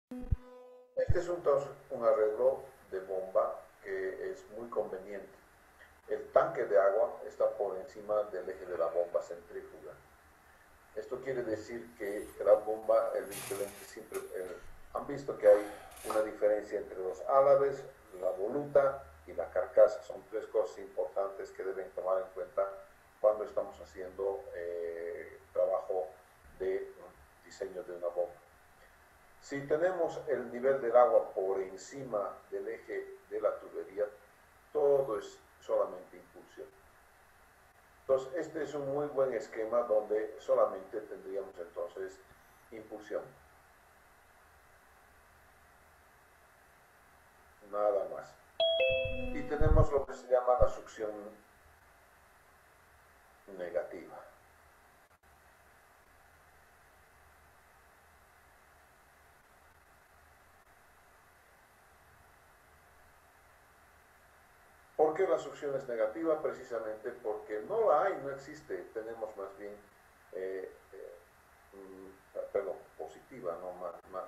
Este es entonces un arreglo de bomba que es muy conveniente. El tanque de agua está por encima del eje de la bomba centrífuga. Esto quiere decir que la bomba, el impelente siempre, han visto que hay una diferencia entre los álabes, la voluta y la carcasa. Son tres cosas importantes que deben tomar en cuenta cuando estamos haciendo trabajo de diseño de una bomba. Si tenemos el nivel del agua por encima del eje de la tubería, todo es solamente impulsión. Entonces, este es un muy buen esquema donde solamente tendríamos entonces impulsión. Nada más. Y tenemos lo que se llama la succión negativa. ¿Por qué la succión es negativa? Precisamente porque no la hay, no existe. Tenemos más bien, perdón, positiva, no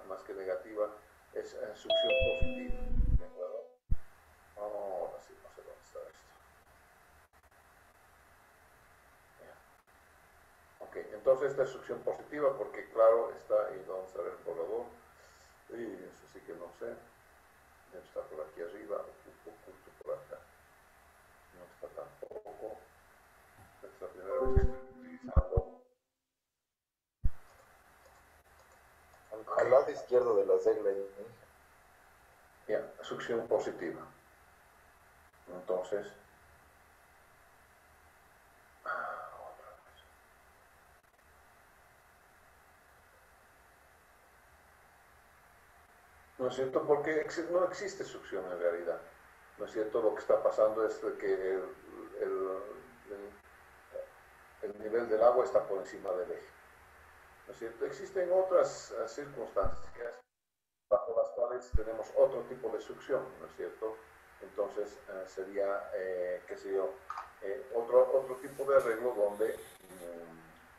más que negativa, es succión positiva. ¿De acuerdo? Ahora sí, no sé dónde está esto. Ok, entonces esta es succión positiva porque claro está ahí donde está el borrador. Y eso sí que no sé. Debe estar por aquí arriba, oculto por acá. No está tampoco. Esta es la primera vez que estoy utilizando. Al lado izquierdo de la regla. Ya, succión positiva. Entonces, ¿no es cierto? Porque no existe succión en realidad. ¿No es cierto? Lo que está pasando es que el nivel del agua está por encima del eje. ¿No es cierto? Existen otras circunstancias bajo las cuales tenemos otro tipo de succión, ¿no es cierto? Entonces sería, qué sé yo, otro tipo de arreglo donde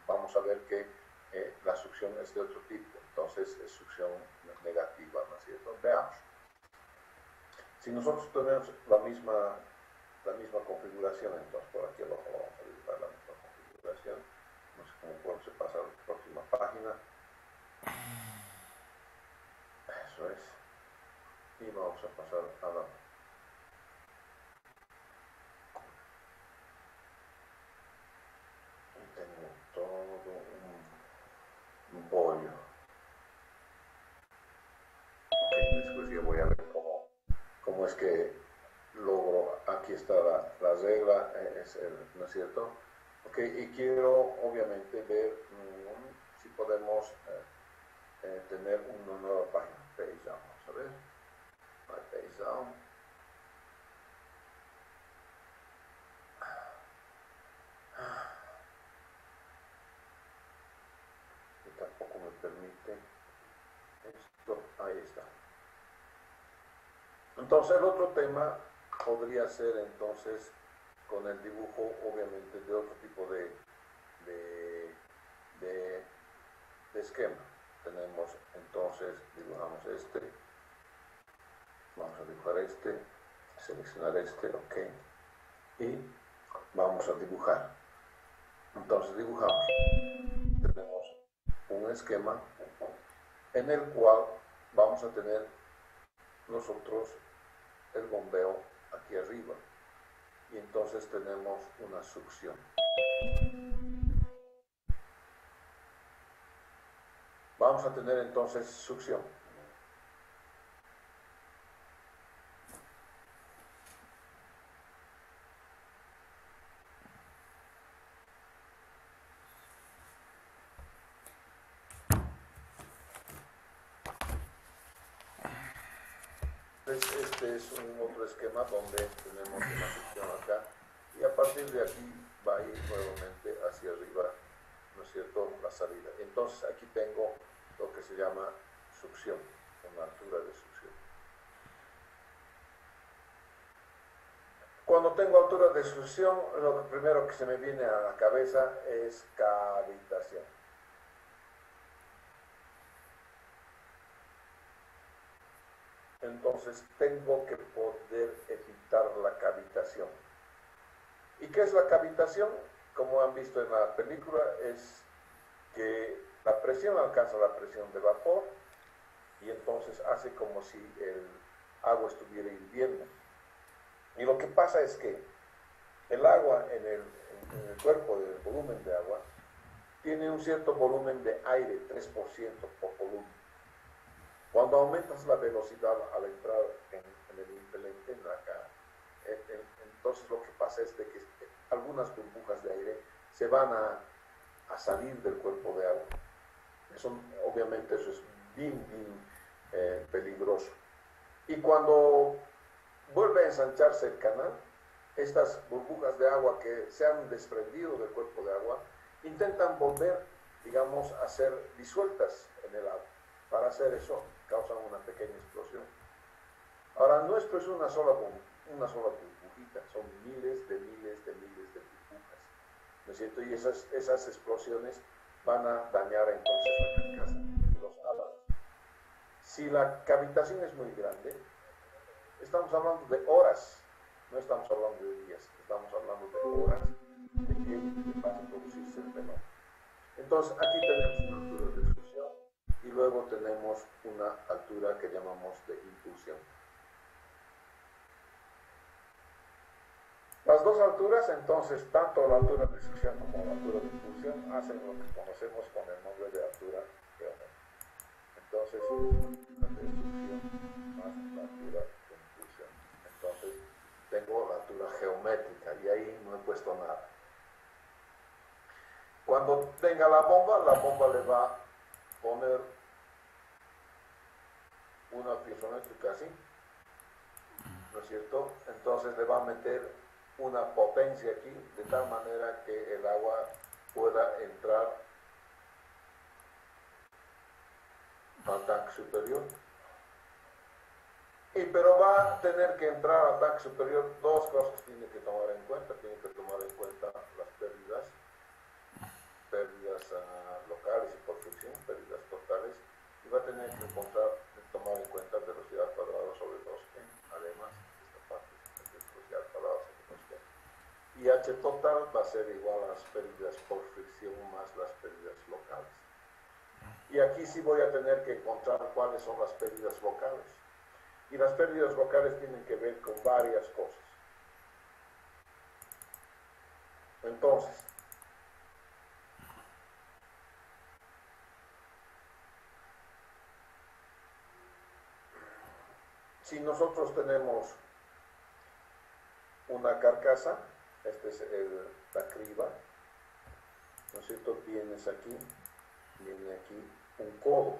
vamos a ver que la succión es de otro tipo, entonces es succión negativa, ¿no es cierto? Veamos. Si nosotros tenemos la misma configuración, entonces por aquí abajo vamos a dibujar la misma configuración, no sé cómo podemos pasar a la próxima página, eso es, y vamos a pasar a la tengo todo un bollo. Ok, después ya voy a ver cómo es que logro, aquí está la regla, ¿no es cierto? Ok, y quiero obviamente ver si podemos tener una nueva página, page down, vamos a ver, my page down, y tampoco me permite esto, ahí está. Entonces el otro tema podría ser entonces con el dibujo obviamente de otro tipo de, de, de esquema. Tenemos entonces, dibujamos este, vamos a dibujar este, seleccionar este, ok, y vamos a dibujar. Entonces dibujamos, tenemos un esquema en el cual vamos a tener nosotros el bombeo aquí arriba y entonces tenemos una succión. Vamos a tener entonces succión. Este es un otro esquema donde tenemos una succión acá y a partir de aquí va a ir nuevamente hacia arriba, ¿no es cierto?, la salida. Entonces aquí tengo lo que se llama succión, una altura de succión. Cuando tengo altura de succión, lo primero que se me viene a la cabeza es cavitación. entonces tengo que poder evitar la cavitación. ¿Y qué es la cavitación? Como han visto en la película, es que la presión alcanza la presión de vapor y entonces hace como si el agua estuviera hirviendo. Y lo que pasa es que el agua en el cuerpo del volumen de agua tiene un cierto volumen de aire, 3% por volumen. Cuando aumentas la velocidad al entrar en el impelente, entonces lo que pasa es de que algunas burbujas de aire se van a salir del cuerpo de agua. Obviamente eso es bien peligroso. Y cuando vuelve a ensancharse el canal, estas burbujas de agua que se han desprendido del cuerpo de agua intentan volver, digamos, a ser disueltas en el agua. Para hacer eso, causan una pequeña explosión. Ahora, nuestro es una sola burbujita, son miles de burbujas, ¿no es cierto? Y esas explosiones van a dañar entonces la carcasa y los álabes. Si la cavitación es muy grande, estamos hablando de horas, no estamos hablando de días, estamos hablando de horas de que va a producirse el fenómeno. Entonces, aquí tenemos una altura de extrusión y luego tenemos una altura que llamamos de impulsión. Las dos alturas, entonces, tanto la altura de extrusión como la altura de impulsión, hacen lo que conocemos con el nombre de altura geométrica. Entonces, la de extrusión más la altura de impulsión. Entonces, tengo la altura geométrica y ahí no he puesto nada. Cuando tenga la bomba le va a poner una piezométrica así, ¿no es cierto? Entonces le va a meter una potencia aquí, de tal manera que el agua pueda entrar al tanque superior. Pero va a tener que entrar al tanque superior. Dos cosas tiene que tomar en cuenta. Tiene que tomar en cuenta las pérdidas locales y por fricción, pérdidas totales, y va a tener que tomar en cuenta velocidad cuadrada sobre 2n. Además, esta parte es velocidad cuadrada sobre 2n. Y h total va a ser igual a las pérdidas por fricción más las pérdidas locales. Y aquí sí voy a tener que encontrar cuáles son las pérdidas locales. Y las pérdidas locales tienen que ver con varias cosas. Entonces, si nosotros tenemos una carcasa, este es la criba, ¿no es cierto? Vienes aquí, viene aquí un codo.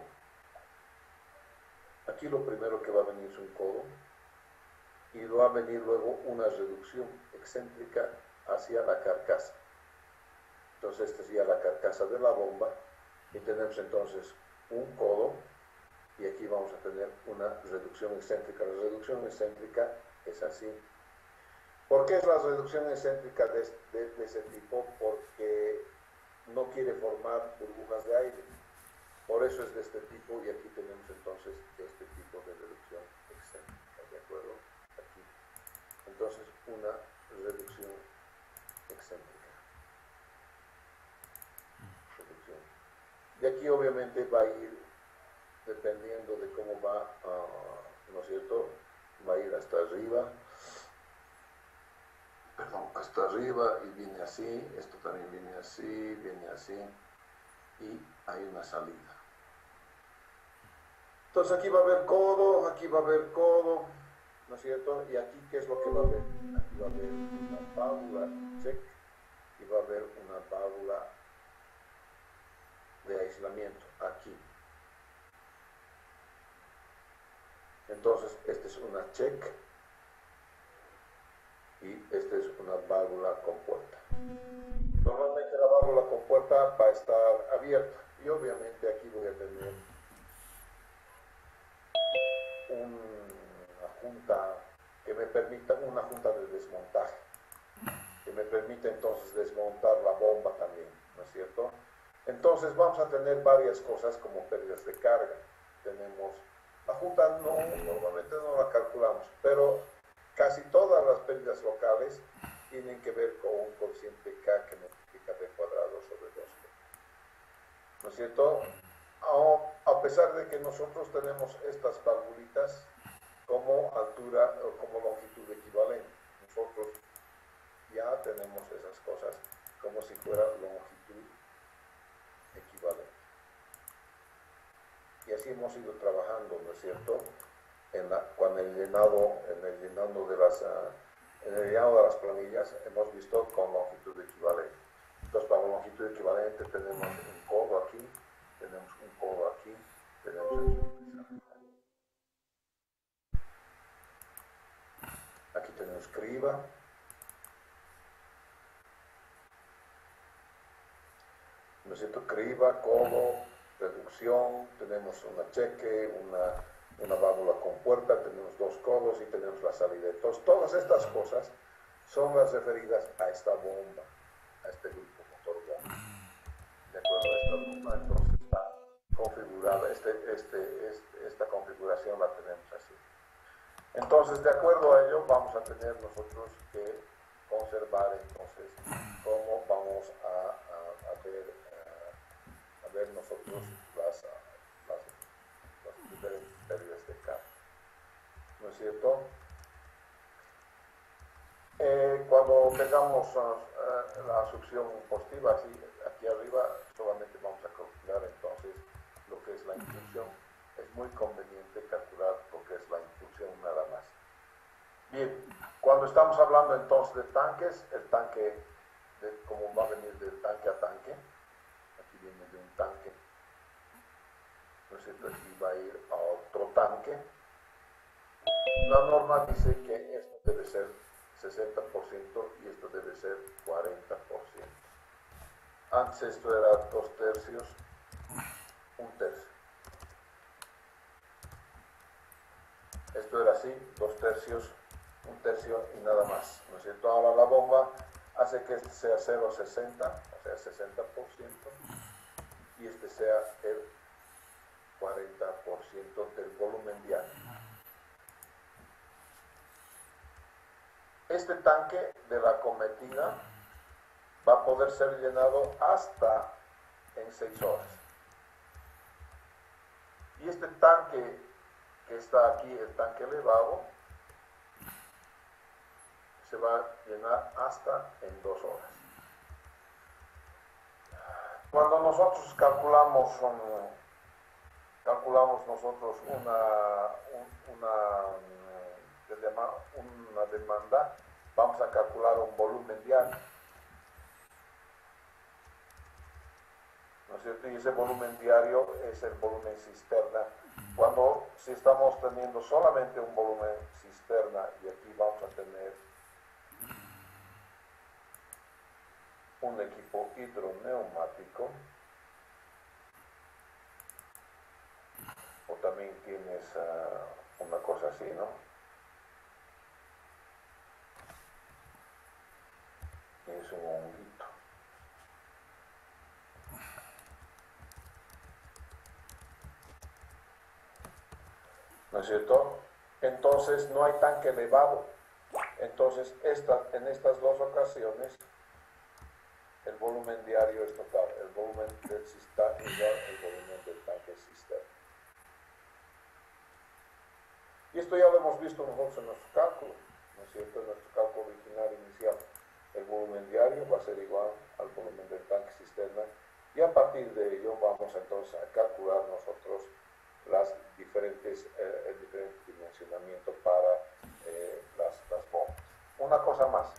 Aquí lo primero que va a venir es un codo y va a venir luego una reducción excéntrica hacia la carcasa. Entonces esta sería la carcasa de la bomba y tenemos entonces un codo y aquí vamos a tener una reducción excéntrica. La reducción excéntrica es así. ¿Por qué es la reducción excéntrica de ese tipo? Porque no quiere formar burbujas de aire. Por eso es de este tipo y aquí tenemos entonces este tipo de reducción excéntrica, ¿de acuerdo? Aquí. Entonces, una reducción excéntrica. Reducción. Y aquí obviamente va a ir, dependiendo de cómo va, ¿no es cierto? Va a ir hasta arriba. Perdón, hasta arriba y viene así, esto también viene así y hay una salida. Entonces aquí va a haber codo, aquí va a haber codo, ¿no es cierto? Y aquí, ¿qué es lo que va a haber? Aquí va a haber una válvula check y va a haber una válvula de aislamiento, aquí. Entonces, esta es una check y esta es una válvula compuerta. Normalmente la válvula compuerta va a estar abierta y obviamente aquí voy a tener una junta que me permita, una junta de desmontaje, que me permite entonces desmontar la bomba también, ¿no es cierto? Entonces vamos a tener varias cosas como pérdidas de carga. Tenemos La junta normalmente no la calculamos, pero casi todas las pérdidas locales tienen que ver con un cociente K que multiplica B cuadrado sobre 2B. ¿No es cierto? A pesar de que nosotros tenemos estas valvulitas como altura o como longitud equivalente, nosotros ya tenemos esas cosas como si fuera longitud equivalente. Y así hemos ido trabajando, ¿no es cierto? Con el llenado de las planillas hemos visto con longitud equivalente. Entonces, para longitud equivalente tenemos un codo aquí, tenemos un codo aquí, tenemos aquí tenemos criba, ¿no es cierto? Criba, codo, reducción, tenemos una cheque, una válvula con puerta, tenemos dos codos y tenemos la salida. Entonces, todas estas cosas son las referidas a esta bomba, a este grupo motor bomba. De acuerdo a esta bomba, entonces está configurada, esta configuración la tenemos así. Entonces, de acuerdo a ello, vamos a tener nosotros que conservar entonces cómo vamos a ver nosotros las diferentes pérdidas de carga. ¿No es cierto? Cuando tengamos la succión positiva, así, aquí arriba solamente vamos a calcular entonces lo que es la impulsión. Es muy conveniente calcular lo que es la impulsión nada más. Bien, cuando estamos hablando entonces de tanques, el tanque, como va a venir del tanque a tanque, aquí viene de un tanque, ¿no es cierto? Aquí va a ir a otro tanque. La norma dice que esto debe ser 60% y esto debe ser 40%. Antes esto era 2/3, 1/3. Esto era así, 2/3, 1/3 y nada más, ¿no es cierto? Ahora la bomba hace que este sea 0,60, o sea 60%, y este sea el 40% del volumen diario. Este tanque de la cometida va a poder ser llenado hasta en 6 horas. Y este tanque que está aquí, el tanque elevado, se va a llenar hasta en 2 horas. Cuando nosotros calculamos nosotros una demanda, vamos a calcular un volumen diario, ¿no es cierto? Y ese volumen diario es el volumen cisterna. Si estamos teniendo solamente un volumen cisterna y aquí vamos a tener un equipo hidroneumático, o también tienes una cosa así, ¿no? Tienes un honguito. ¿No es cierto? Entonces no hay tanque elevado. Entonces en estas dos ocasiones el volumen diario es total. El volumen del cisterna es igual al volumen del tanque cisterna. Y esto ya lo hemos visto nosotros en nuestro cálculo, ¿no es cierto? En nuestro cálculo original inicial. El volumen diario va a ser igual al volumen del tanque cisterna. Y a partir de ello vamos entonces a calcular nosotros el diferente dimensionamiento para las bombas. Una cosa más.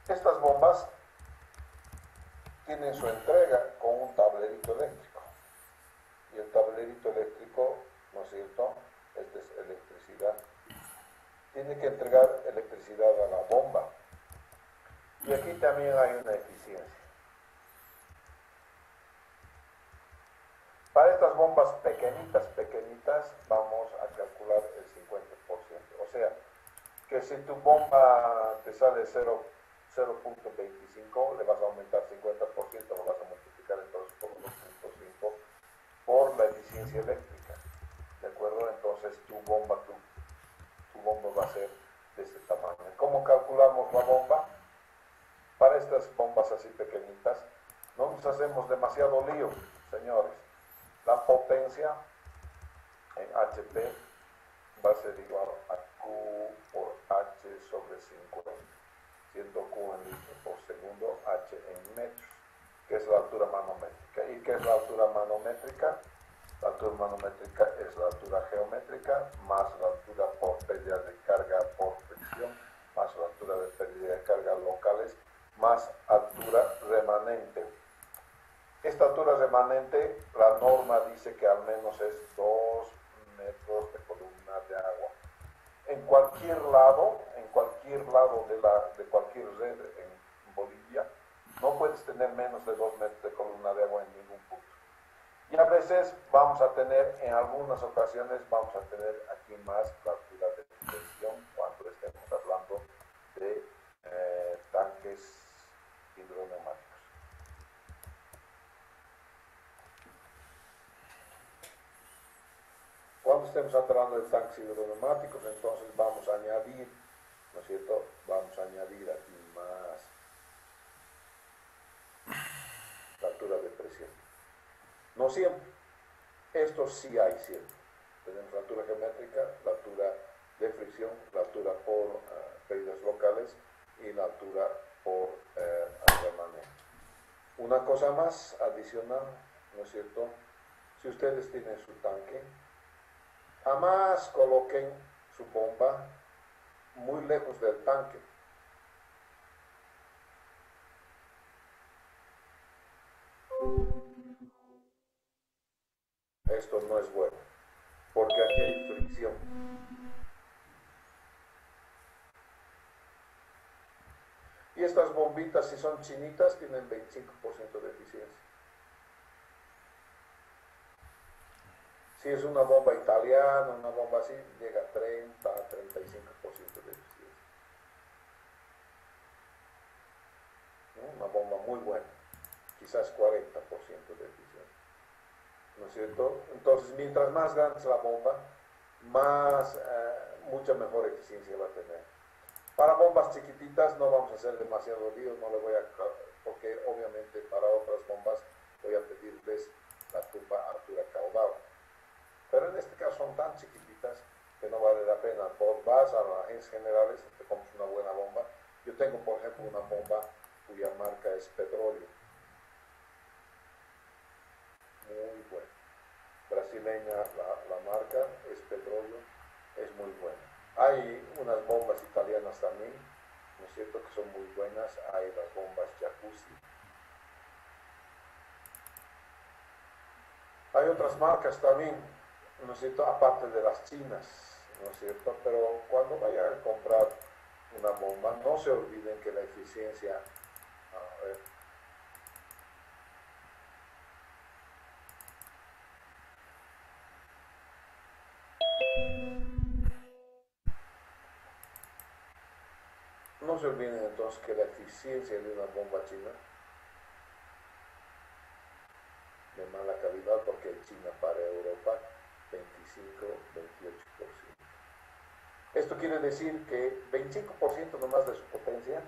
Estas bombas tienen su entrega con un tablerito eléctrico. Y el tablerito eléctrico, ¿no es cierto? Esta es electricidad. Tiene que entregar electricidad a la bomba. Y aquí también hay una eficiencia. Para estas bombas pequeñitas, vamos a calcular el 50%. O sea, que si tu bomba te sale 0.25, le vas a aumentar 50%, lo vas a multiplicar entonces por 1.5 por la eficiencia eléctrica. va a ser de este tamaño. ¿Cómo calculamos la bomba? Para estas bombas así pequeñitas, no nos hacemos demasiado lío, señores. La potencia en HP va a ser igual a Q por H sobre 50, siendo Q en litros por segundo, H en metros, que es la altura manométrica. ¿Y qué es la altura manométrica? La altura manométrica es la altura geométrica más la altura por pérdida de carga por fricción, más la altura de pérdida de carga locales, más altura remanente. Esta altura remanente, la norma dice que al menos es 2 metros de columna de agua. En cualquier lado de cualquier red en Bolivia, no puedes tener menos de 2 metros de columna de agua en ningún punto. Y a veces vamos a tener, en algunas ocasiones, vamos a tener aquí más la altura de presión cuando estemos hablando de tanques hidroneumáticos. Cuando estemos hablando de tanques hidroneumáticos, entonces vamos a añadir, ¿no es cierto? Vamos a añadir aquí más la altura de presión. No siempre. Esto sí hay siempre. Tenemos la altura geométrica, la altura de fricción, la altura por pérdidas locales y la altura por remanente. Una cosa más adicional, ¿no es cierto? Si ustedes tienen su tanque, jamás coloquen su bomba muy lejos del tanque. Esto no es bueno, porque aquí hay fricción. Y estas bombitas, si son chinitas, tienen 25% de eficiencia. Si es una bomba italiana, una bomba así, llega a 30 a 35% de eficiencia. ¿No? Una bomba muy buena, quizás 40% de eficiencia. ¿No es cierto? Entonces, mientras más grande es la bomba, mucha mejor eficiencia va a tener. Para bombas chiquititas no vamos a hacer demasiado lío, no le voy a, porque obviamente para otras bombas voy a pedirles la curva altura caudal. Pero en este caso son tan chiquititas que no vale la pena. Vas a las agencias generales y te compras una buena bomba. Yo tengo, por ejemplo, una bomba cuya marca es Petróleo. Muy buena. Brasileña la marca, es Petróleo, es muy buena. Hay unas bombas italianas también, ¿no es cierto?, que son muy buenas. Hay las bombas Jacuzzi. Hay otras marcas también, ¿no es cierto?, aparte de las chinas, ¿no es cierto? Pero cuando vayan a comprar una bomba, no se olviden que la eficiencia, a ver, no se olviden entonces que la eficiencia de una bomba china de mala calidad, porque China para Europa 25-28%. Esto quiere decir que 25% nomás de su potencia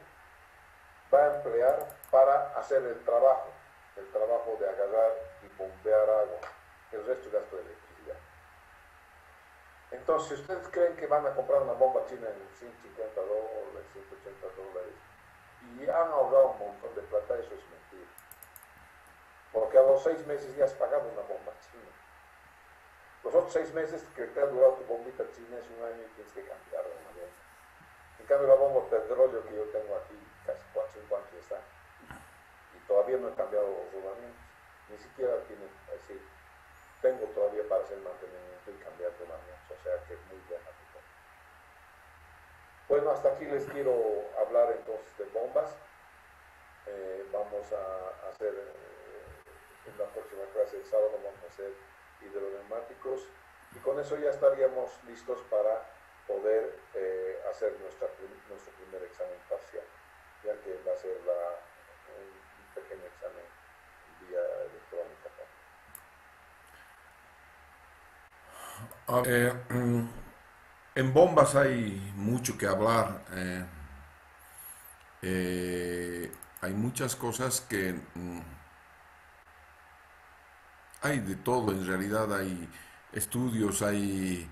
va a emplear para hacer el trabajo de agarrar y bombear agua. El resto es gasto de electricidad. Entonces, si ustedes creen que van a comprar una bomba china en $150, $180 y han ahorrado un montón de plata, eso es mentira. Porque a los 6 meses ya has pagado una bomba china. Los otros 6 meses que te ha durado tu bombita china es un año y tienes que cambiarla de manera. En cambio, la bomba petróleo que yo tengo aquí, casi 4 o 5 años está, y todavía no he cambiado los rodamientos. Ni siquiera tiene, es decir, tengo todavía para hacer mantenimiento y cambiar rodamientos, o sea que es muy buena mi bomba. Bueno, hasta aquí les quiero hablar entonces de bombas. Vamos a hacer en la próxima clase el sábado, vamos a hacer hidroneumáticos, y con eso ya estaríamos listos para poder hacer nuestro primer examen parcial, ya que va a ser un pequeño examen vía electrónica. En bombas hay mucho que hablar. Hay muchas cosas que hay de todo. En realidad hay estudios, hay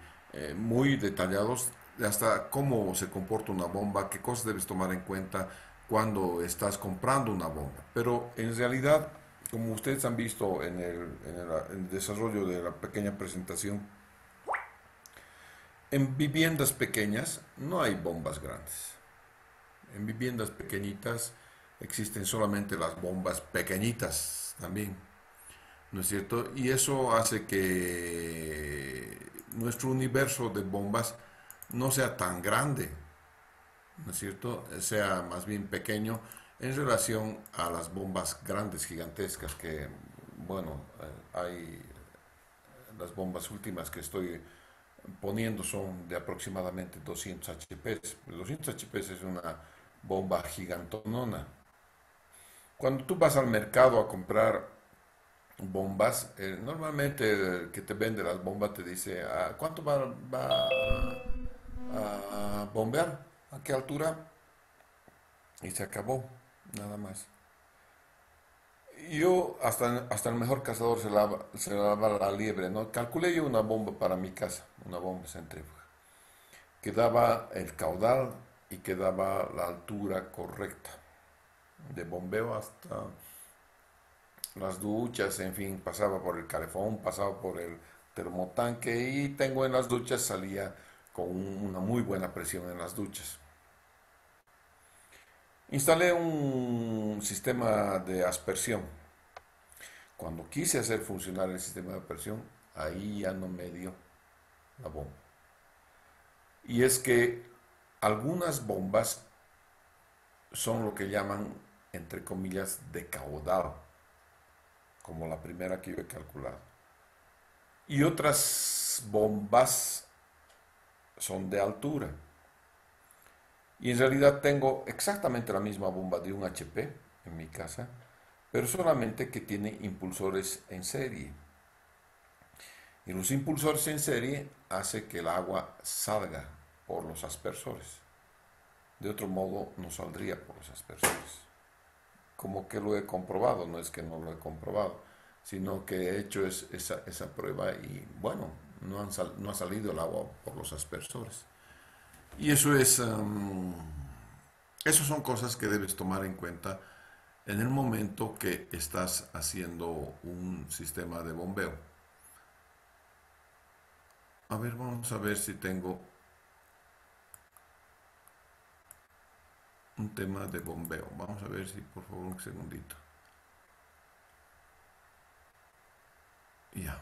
muy detallados de hasta cómo se comporta una bomba, qué cosas debes tomar en cuenta cuando estás comprando una bomba. Pero en realidad, como ustedes han visto en el desarrollo de la pequeña presentación, en viviendas pequeñas no hay bombas grandes. En viviendas pequeñitas existen solamente las bombas pequeñitas también, ¿no es cierto? Y eso hace que nuestro universo de bombas no sea tan grande, ¿no es cierto? Sea más bien pequeño en relación a las bombas grandes, gigantescas, que, bueno, hay las bombas últimas que estoy poniendo son de aproximadamente 200 HP. 200 HP es una bomba gigantonona. Cuando tú vas al mercado a comprar bombas, normalmente el que te vende las bombas te dice, ¿cuánto va a bombear? ¿A qué altura? Y se acabó, nada más. Yo, hasta el mejor cazador se lava la liebre, ¿no? Calculé yo una bomba para mi casa, una bomba centrífuga, que daba el caudal y que daba la altura correcta de bombeo hasta las duchas, en fin, pasaba por el calefón, pasaba por el termotanque y tengo en las duchas, salía con una muy buena presión en las duchas. Instalé un sistema de aspersión. Cuando quise hacer funcionar el sistema de aspersión, ahí ya no me dio la bomba. Y es que algunas bombas son lo que llaman, entre comillas, de caudal, como la primera que yo he calculado. Y otras bombas son de altura. Y en realidad tengo exactamente la misma bomba de un HP en mi casa, pero solamente que tiene impulsores en serie. Y los impulsores en serie hace que el agua salga por los aspersores. De otro modo no saldría por los aspersores. Como que lo he comprobado, no es que no lo he comprobado, sino que he hecho esa prueba y bueno, no ha salido el agua por los aspersores. Y eso son cosas que debes tomar en cuenta en el momento que estás haciendo un sistema de bombeo. A ver, vamos a ver si tengo un tema de bombeo. Vamos a ver si, por favor, un segundito. Ya.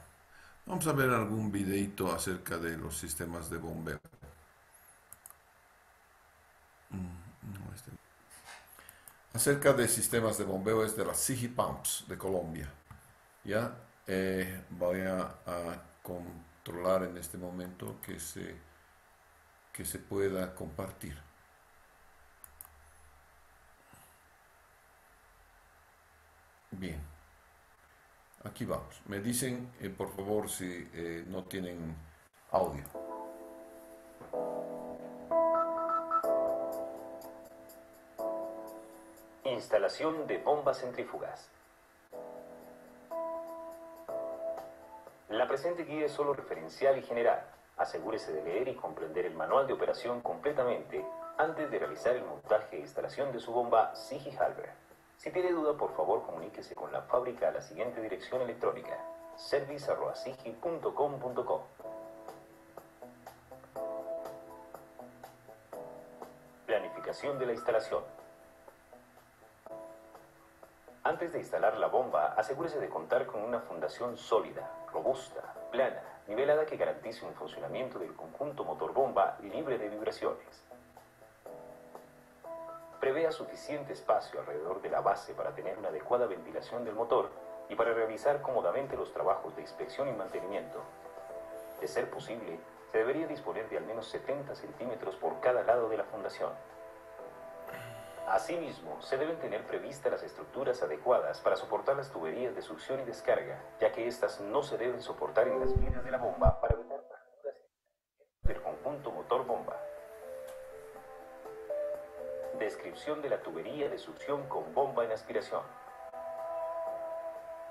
Vamos a ver algún videito acerca de los sistemas de bombeo. No, acerca de sistemas de bombeo es de las Sigi Pumps de Colombia. Ya voy a controlar en este momento que se pueda compartir. Bien, aquí vamos. Me dicen, por favor, si no tienen audio. Instalación de bombas centrífugas. La presente guía es solo referencial y general. Asegúrese de leer y comprender el manual de operación completamente antes de realizar el montaje e instalación de su bomba Sigi Halber. Si tiene duda, por favor comuníquese con la fábrica a la siguiente dirección electrónica: service@sigi.com.co. Planificación de la instalación. Antes de instalar la bomba, asegúrese de contar con una fundación sólida, robusta, plana, nivelada, que garantice un funcionamiento del conjunto motor-bomba libre de vibraciones. Prevea suficiente espacio alrededor de la base para tener una adecuada ventilación del motor y para realizar cómodamente los trabajos de inspección y mantenimiento. De ser posible, se debería disponer de al menos 70 centímetros por cada lado de la fundación. Asimismo, se deben tener previstas las estructuras adecuadas para soportar las tuberías de succión y descarga, ya que éstas no se deben soportar en las líneas de la bomba para evitar fracturas del conjunto motor Descripción de la tubería de succión con bomba en aspiración.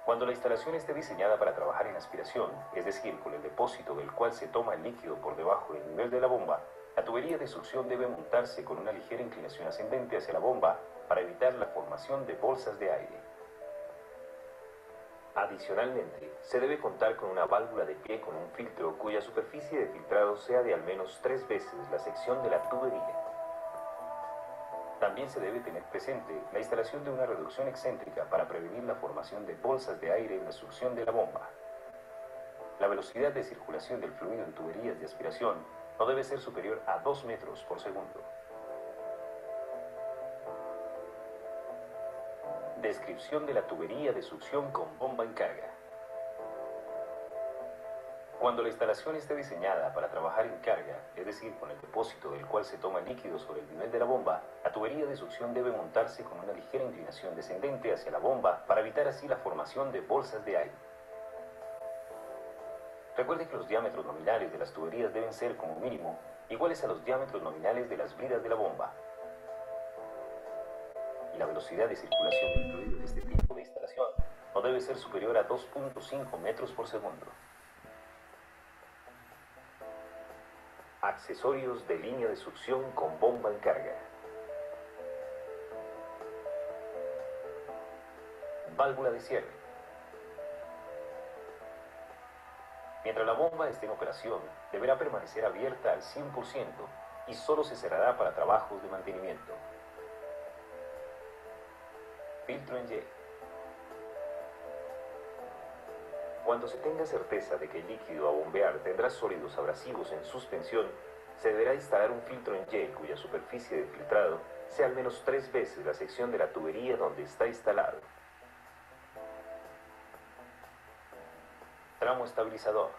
Cuando la instalación esté diseñada para trabajar en aspiración, es decir, con el depósito del cual se toma el líquido por debajo del nivel de la bomba, la tubería de succión debe montarse con una ligera inclinación ascendente hacia la bomba para evitar la formación de bolsas de aire. Adicionalmente, se debe contar con una válvula de pie con un filtro cuya superficie de filtrado sea de al menos 3 veces la sección de la tubería. También se debe tener presente la instalación de una reducción excéntrica para prevenir la formación de bolsas de aire en la succión de la bomba. La velocidad de circulación del fluido en tuberías de aspiración no debe ser superior a 2 metros por segundo. Descripción de la tubería de succión con bomba en carga. Cuando la instalación esté diseñada para trabajar en carga, es decir, con el depósito del cual se toma líquido sobre el nivel de la bomba, la tubería de succión debe montarse con una ligera inclinación descendente hacia la bomba para evitar así la formación de bolsas de aire. Recuerde que los diámetros nominales de las tuberías deben ser, como mínimo, iguales a los diámetros nominales de las bridas de la bomba. Y la velocidad de circulación del fluido de este tipo de instalación no debe ser superior a 2.5 metros por segundo. Accesorios de línea de succión con bomba en carga. Válvula de cierre. Mientras la bomba esté en operación, deberá permanecer abierta al 100% y solo se cerrará para trabajos de mantenimiento. Filtro en Y. Cuando se tenga certeza de que el líquido a bombear tendrá sólidos abrasivos en suspensión, se deberá instalar un filtro en Y cuya superficie de filtrado sea al menos 3 veces la sección de la tubería donde está instalado. Tramo estabilizador.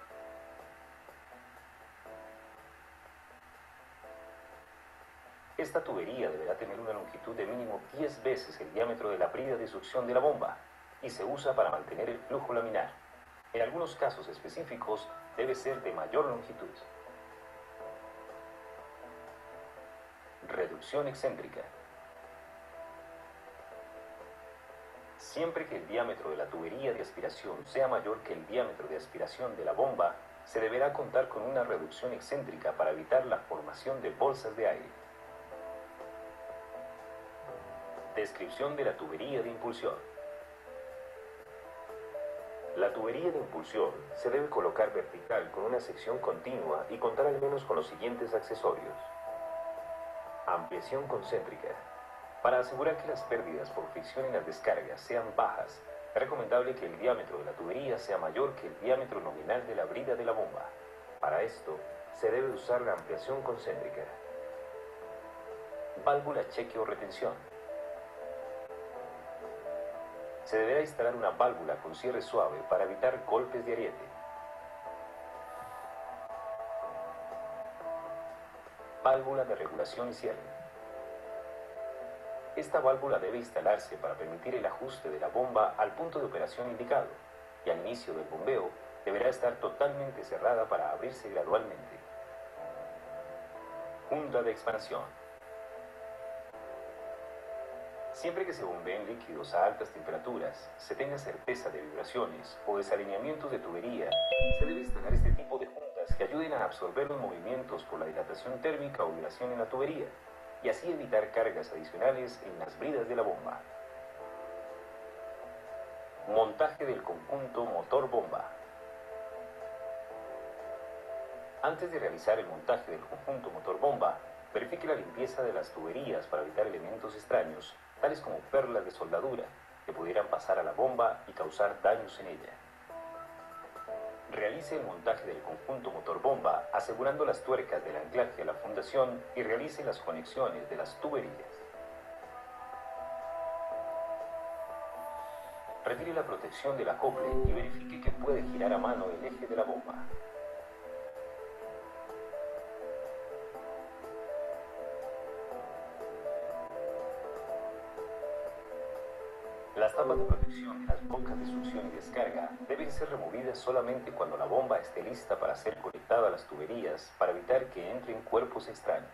Esta tubería deberá tener una longitud de mínimo 10 veces el diámetro de la brida de succión de la bomba y se usa para mantener el flujo laminar. En algunos casos específicos debe ser de mayor longitud. Reducción excéntrica. Siempre que el diámetro de la tubería de aspiración sea mayor que el diámetro de aspiración de la bomba, se deberá contar con una reducción excéntrica para evitar la formación de bolsas de aire. Descripción de la tubería de impulsión. La tubería de impulsión se debe colocar vertical con una sección continua y contar al menos con los siguientes accesorios. Ampliación concéntrica. Para asegurar que las pérdidas por fricción en las descargas sean bajas, es recomendable que el diámetro de la tubería sea mayor que el diámetro nominal de la brida de la bomba. Para esto, se debe usar la ampliación concéntrica. Válvula cheque o retención. Se deberá instalar una válvula con cierre suave para evitar golpes de ariete. Válvula de regulación y cierre. Esta válvula debe instalarse para permitir el ajuste de la bomba al punto de operación indicado y al inicio del bombeo deberá estar totalmente cerrada para abrirse gradualmente. Junta de expansión. Siempre que se bombeen líquidos a altas temperaturas, se tenga certeza de vibraciones o desalineamientos de tubería, se debe instalar este tipo de juntas que ayuden a absorber los movimientos por la dilatación térmica o vibración en la tubería, y así evitar cargas adicionales en las bridas de la bomba. Montaje del conjunto motor-bomba. Antes de realizar el montaje del conjunto motor-bomba, verifique la limpieza de las tuberías para evitar elementos extraños, tales como perlas de soldadura, que pudieran pasar a la bomba y causar daños en ella. Realice el montaje del conjunto motor-bomba asegurando las tuercas del anclaje a la fundación y realice las conexiones de las tuberías. Retire la protección del acople y verifique que puede girar a mano el eje de la bomba. Las tapas de protección y las bocas de succión y descarga deben ser removidas solamente cuando la bomba esté lista para ser conectada a las tuberías para evitar que entren cuerpos extraños.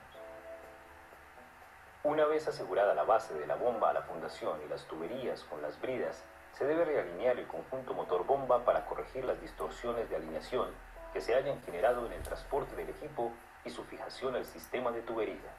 Una vez asegurada la base de la bomba, la fundación y las tuberías con las bridas, se debe realinear el conjunto motor-bomba para corregir las distorsiones de alineación que se hayan generado en el transporte del equipo y su fijación al sistema de tuberías.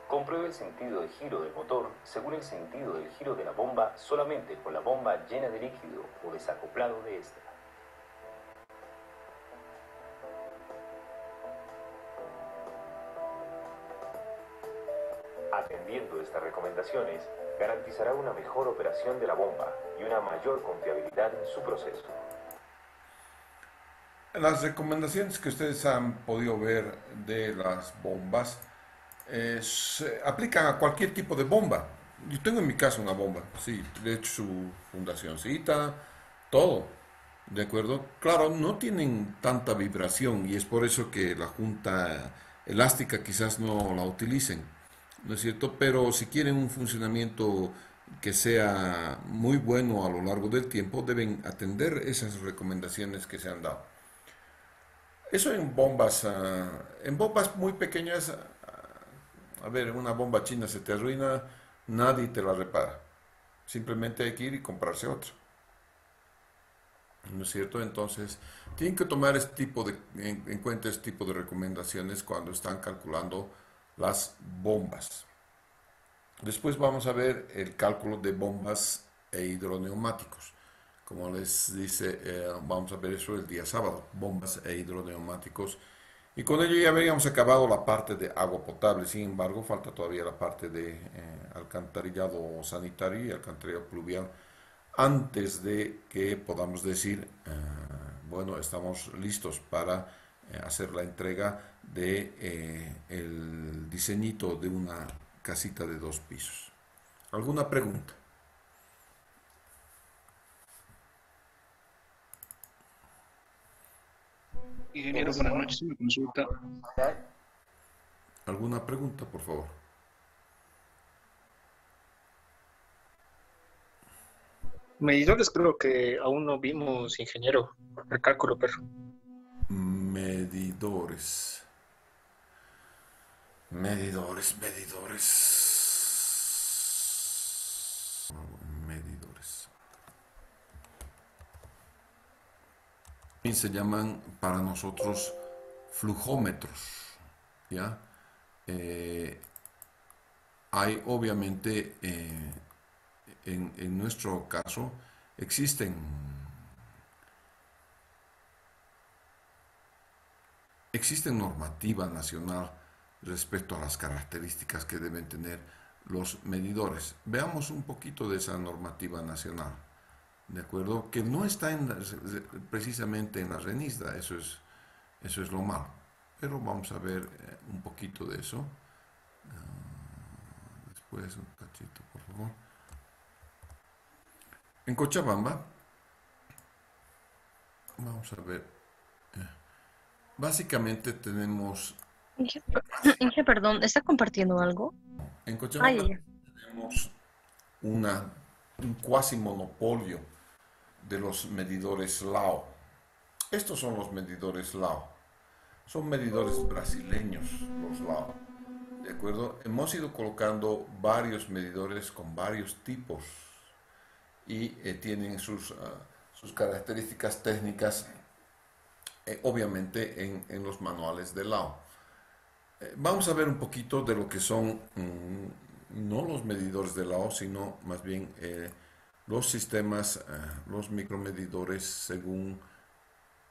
Compruebe el sentido de giro del motor según el sentido del giro de la bomba solamente con la bomba llena de líquido o desacoplado de esta. Atendiendo estas recomendaciones, garantizará una mejor operación de la bomba y una mayor confiabilidad en su proceso. Las recomendaciones que ustedes han podido ver de las bombas se aplican a cualquier tipo de bomba. Yo tengo en mi casa una bomba, sí, de hecho su fundacioncita, todo, ¿de acuerdo? Claro, no tienen tanta vibración y es por eso que la junta elástica quizás no la utilicen, ¿no es cierto? Pero si quieren un funcionamiento que sea muy bueno a lo largo del tiempo, deben atender esas recomendaciones que se han dado. Eso en bombas muy pequeñas, a ver, una bomba china se te arruina, nadie te la repara. Simplemente hay que ir y comprarse otra. ¿No es cierto? Entonces, tienen que tomar en cuenta este tipo de recomendaciones cuando están calculando las bombas. Después vamos a ver el cálculo de bombas e hidroneumáticos. Como les dice, vamos a ver eso el día sábado, bombas e hidroneumáticos. Y con ello ya habríamos acabado la parte de agua potable. Sin embargo, falta todavía la parte de alcantarillado sanitario y alcantarillado pluvial antes de que podamos decir, bueno, estamos listos para hacer la entrega de el diseñito de una casita de 2 pisos. ¿Alguna pregunta? Ingeniero, buenas noches. Una consulta. ¿Alguna pregunta, por favor? Medidores creo que aún no vimos, ingeniero. El cálculo, pero Medidores. Medidores. Y se llaman para nosotros flujómetros, ¿ya? Hay obviamente, en nuestro caso, existe normativa nacional respecto a las características que deben tener los medidores. Veamos un poquito de esa normativa nacional, ¿de acuerdo? Que no está precisamente en la RENISDA, eso es lo malo. Pero vamos a ver un poquito de eso. Después un cachito, por favor. En Cochabamba, vamos a ver. Básicamente tenemos... Inge, perdón, ¿está compartiendo algo? En Cochabamba Ay, tenemos un cuasi monopolio de los medidores LAO. Estos son los medidores LAO. Son medidores brasileños, los LAO. ¿De acuerdo? Hemos ido colocando varios medidores con varios tipos y tienen sus características técnicas, obviamente, en los manuales de LAO. Vamos a ver un poquito de lo que son, no los medidores de LAO, sino más bien los sistemas, los micromedidores según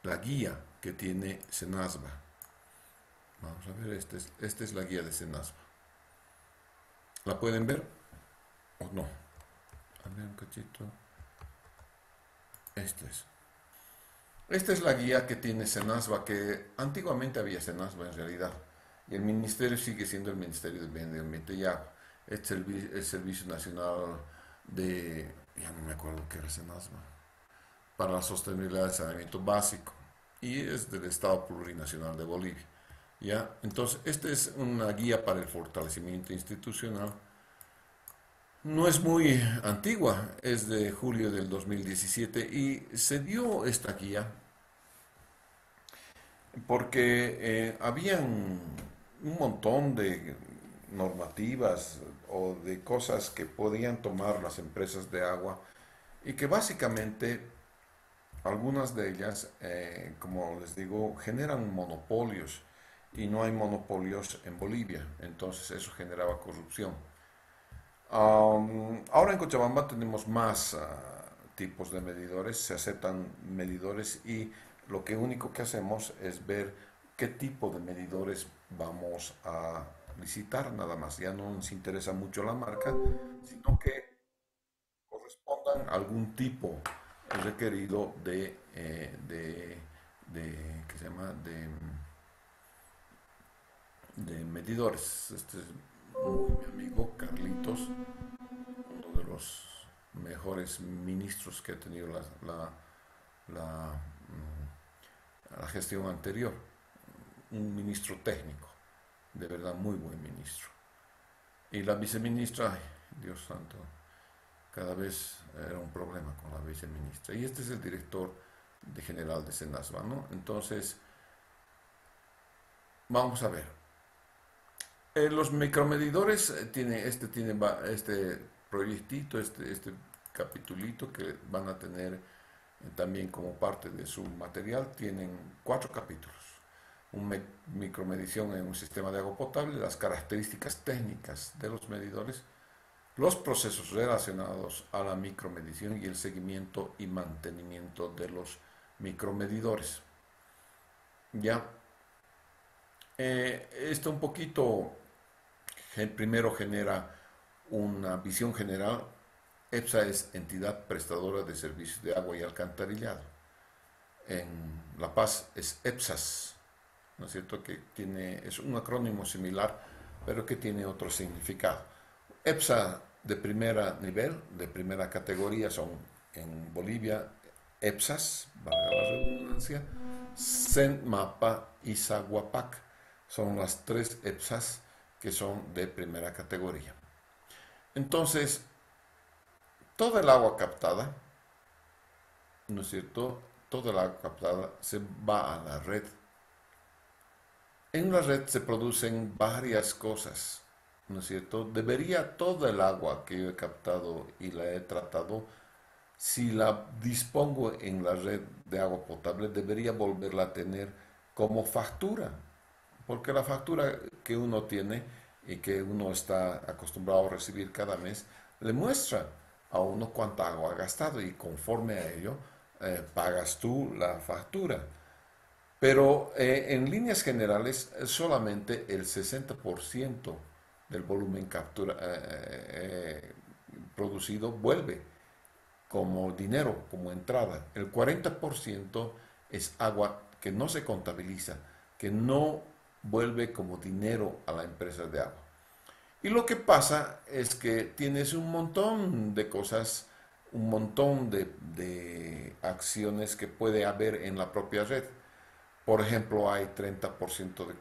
la guía que tiene SENASBA. Vamos a ver, esta es la guía de SENASBA. ¿La pueden ver o no? A ver un cachito. Esta es la guía que tiene SENASBA, que antiguamente había SENASBA en realidad. Y el ministerio sigue siendo el Ministerio del Medio Ambiente y Agua. Este es el Servicio Nacional de, ya no me acuerdo qué era SENASBA, para la sostenibilidad del saneamiento básico. Y es del Estado Plurinacional de Bolivia. ¿Ya? Entonces, esta es una guía para el fortalecimiento institucional No es muy antigua, es de julio del 2017 y se dio esta guía porque habían un montón de normativas o de cosas que podían tomar las empresas de agua y que básicamente algunas de ellas, como les digo, generan monopolios y no hay monopolios en Bolivia, entonces eso generaba corrupción. Ahora en Cochabamba tenemos más tipos de medidores, se aceptan medidores y lo que único que hacemos es ver qué tipo de medidores vamos a licitar, nada más. Ya no nos interesa mucho la marca, sino que correspondan a algún tipo requerido ¿qué se llama? De medidores. Este es mi amigo Carlitos, uno de los mejores ministros que ha tenido la, la gestión anterior. Un ministro técnico, de verdad muy buen ministro. Y la viceministra, ay, Dios santo, cada vez era un problema con la viceministra. Y este es el director general de Senasba, ¿no? Entonces, vamos a ver. Los micromedidores este proyectito, este capitulito que van a tener también como parte de su material, tienen 4 capítulos. Micromedición en un sistema de agua potable, las características técnicas de los medidores, los procesos relacionados a la micromedición y el seguimiento y mantenimiento de los micromedidores. Ya, esto un poquito primero genera una visión general. EPSA es entidad prestadora de servicios de agua y alcantarillado. En La Paz es EPSAS, ¿no es cierto? Es un acrónimo similar, pero que tiene otro significado. EPSA de primer nivel, de primera categoría, son en Bolivia EPSAS, valga la redundancia, CENMAPA y SAGUAPAC. Son las 3 EPSAS que son de primera categoría. Entonces, toda el agua captada, ¿no es cierto? Toda el agua captada se va a la red. En la red se producen varias cosas, ¿no es cierto? Debería toda el agua que yo he captado y la he tratado, si la dispongo en la red de agua potable, debería volverla a tener como factura, porque la factura que uno tiene y que uno está acostumbrado a recibir cada mes, le muestra a uno cuánta agua ha gastado y conforme a ello pagas tú la factura. Pero en líneas generales, solamente el 60% del volumen producido vuelve como dinero, como entrada. El 40% es agua que no se contabiliza, que no vuelve como dinero a la empresa de agua. Y lo que pasa es que tienes un montón de cosas, un montón de acciones que puede haber en la propia red. Por ejemplo, hay 30%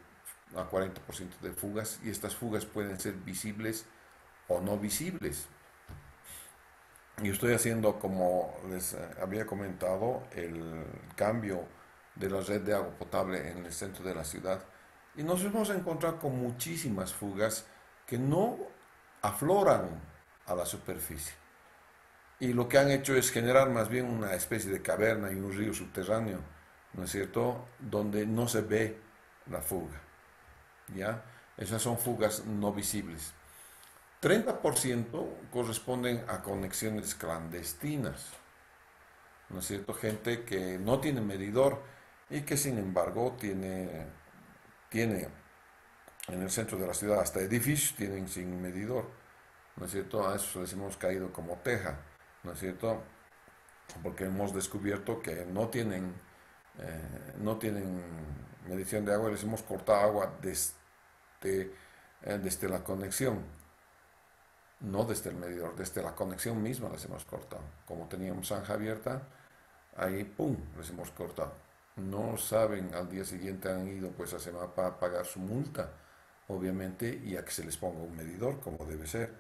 a 40% de fugas y estas fugas pueden ser visibles o no visibles. Y estoy haciendo, como les había comentado, el cambio de la red de agua potable en el centro de la ciudad. Y nos vamos a encontrar con muchísimas fugas que no afloran a la superficie. Y lo que han hecho es generar más bien una especie de caverna y un río subterráneo, ¿no es cierto?, donde no se ve la fuga, ¿ya? Esas son fugas no visibles. 30% corresponden a conexiones clandestinas, ¿no es cierto? Gente que no tiene medidor y que sin embargo tiene en el centro de la ciudad hasta edificios tienen sin medidor, ¿no es cierto? A eso les hemos caído como teja, ¿no es cierto? Porque hemos descubierto que no tienen medición de agua y les hemos cortado agua desde la conexión, no desde el medidor, desde la conexión misma les hemos cortado. Como teníamos zanja abierta, ahí ¡pum!, les hemos cortado. No saben, al día siguiente han ido pues a Semapa a pagar su multa, obviamente, y a que se les ponga un medidor como debe ser,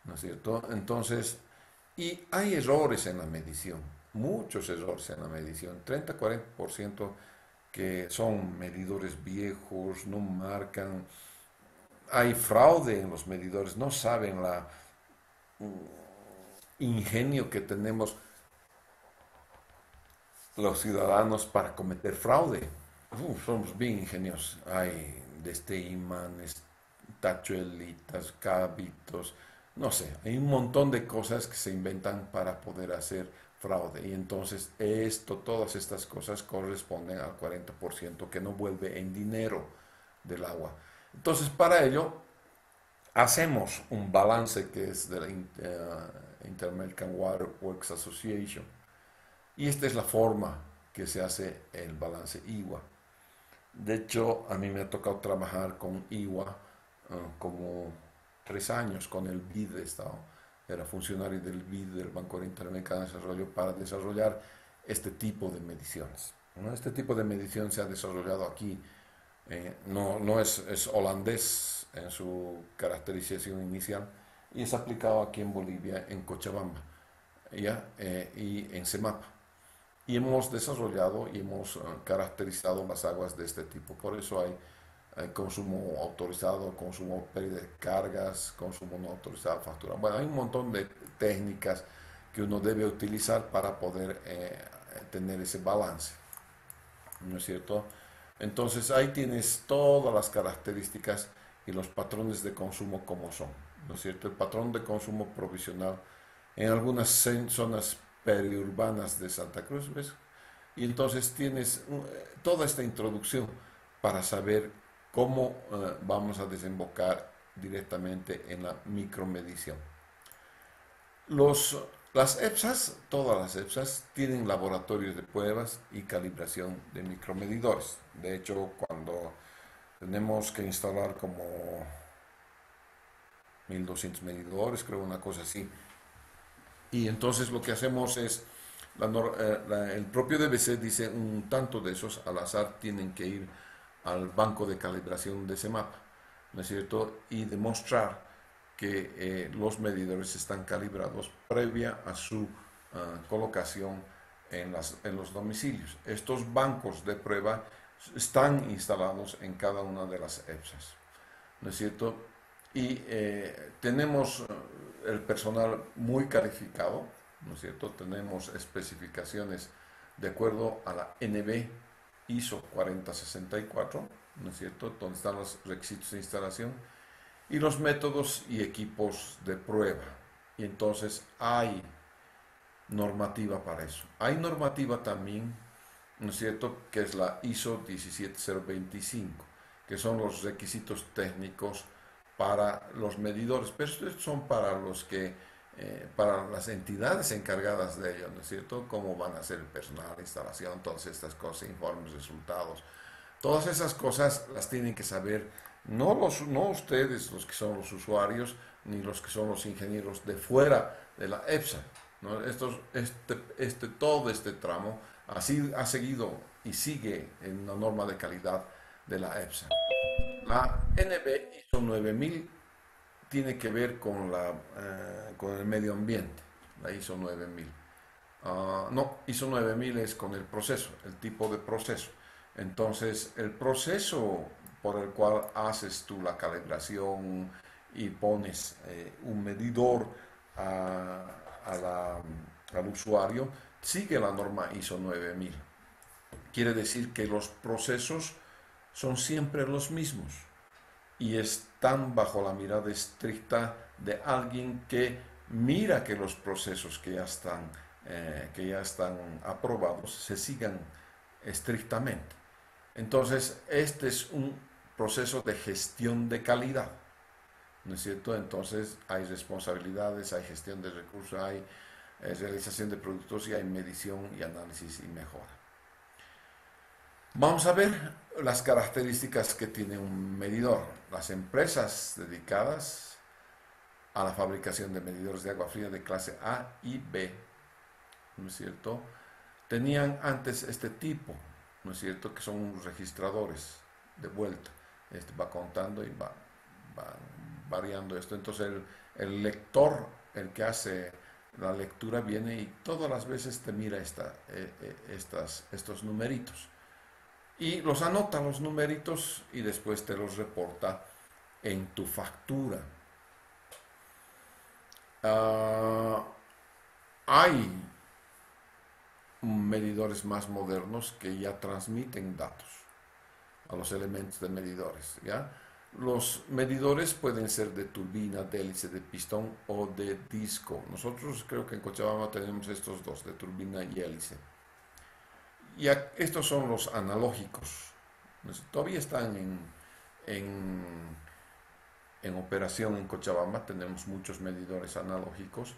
¿no es cierto? Entonces, y hay errores en la medición, muchos errores en la medición, 30-40% que son medidores viejos, no marcan, hay fraude en los medidores, no saben la ingenio que tenemos los ciudadanos para cometer fraude. Somos bien ingeniosos. Hay desde imanes, tachuelitas, cabitos, no sé, hay un montón de cosas que se inventan para poder hacer fraude. Y entonces todas estas cosas corresponden al 40% que no vuelve en dinero del agua. Entonces, para ello, hacemos un balance que es de la Inter-American Water Works Association. Y esta es la forma que se hace el balance IWA. De hecho, a mí me ha tocado trabajar con IWA como 3 años con el BID de Estado. Era funcionario del BID, del Banco Interamericano de Desarrollo, para desarrollar este tipo de mediciones, ¿no? Este tipo de medición se ha desarrollado aquí. No es holandés en su caracterización inicial y es aplicado aquí en Bolivia, en Cochabamba, ¿ya? Y en CEMAPA. Y hemos desarrollado y hemos caracterizado las aguas de este tipo. Por eso hay consumo autorizado, consumo pérdida de cargas, consumo no autorizado, factura. Bueno, hay un montón de técnicas que uno debe utilizar para poder tener ese balance, ¿no es cierto? Entonces ahí tienes todas las características y los patrones de consumo como son, ¿no es cierto? El patrón de consumo provisional en algunas zonas periurbanas de Santa Cruz, ¿ves? Y entonces tienes toda esta introducción para saber cómo vamos a desembocar directamente en la micromedición. Las EPSAs, todas las EPSAs, tienen laboratorios de pruebas y calibración de micromedidores. De hecho, cuando tenemos que instalar como 1200 medidores, creo, una cosa así, y entonces lo que hacemos es, el propio DBC dice un tanto de esos al azar tienen que ir al banco de calibración de CEMAPA, ¿no es cierto? Y demostrar que los medidores están calibrados previa a su colocación en los domicilios. Estos bancos de prueba están instalados en cada una de las EPSAs, ¿no es cierto? Y tenemos el personal muy calificado, ¿no es cierto? Tenemos especificaciones de acuerdo a la NB ISO 4064, ¿no es cierto? Donde están los requisitos de instalación y los métodos y equipos de prueba. Y entonces hay normativa para eso. Hay normativa también, ¿no es cierto?, que es la ISO 17025, que son los requisitos técnicos para los medidores, pero estos son para para las entidades encargadas de ello, ¿no es cierto? Cómo van a ser el personal, la instalación, todas estas cosas, informes, resultados. Todas esas cosas las tienen que saber no ustedes, los que son los usuarios, ni los que son los ingenieros de fuera de la EPSA, ¿no? Todo este tramo así ha seguido y sigue en la norma de calidad de la EPSA. La NB ISO 9000 tiene que ver con el medio ambiente, la ISO 9000. No, ISO 9000 es con el proceso, el tipo de proceso. Entonces, el proceso por el cual haces tú la calibración y pones un medidor al usuario, sigue la norma ISO 9000. Quiere decir que los procesos son siempre los mismos y están bajo la mirada estricta de alguien que mira que los procesos que ya están aprobados se sigan estrictamente. Entonces, este es un proceso de gestión de calidad, ¿no es cierto? Entonces, hay responsabilidades, hay gestión de recursos, hay realización de productos y hay medición y análisis y mejora. Vamos a ver las características que tiene un medidor. Las empresas dedicadas a la fabricación de medidores de agua fría de clase A y B, ¿no es cierto?, tenían antes este tipo, ¿no es cierto?, que son unos registradores de vuelta. Este va contando y va variando esto. Entonces el lector, el que hace la lectura, viene y todas las veces te mira estos numeritos. Y los anota los numeritos y después te los reporta en tu factura. Hay medidores más modernos que ya transmiten datos a los elementos de medidores, ¿ya? Los medidores pueden ser de turbina, de hélice, de pistón o de disco. Nosotros creo que en Cochabamba tenemos estos dos, de turbina y hélice. Y estos son los analógicos. Todavía están en operación en Cochabamba. Tenemos muchos medidores analógicos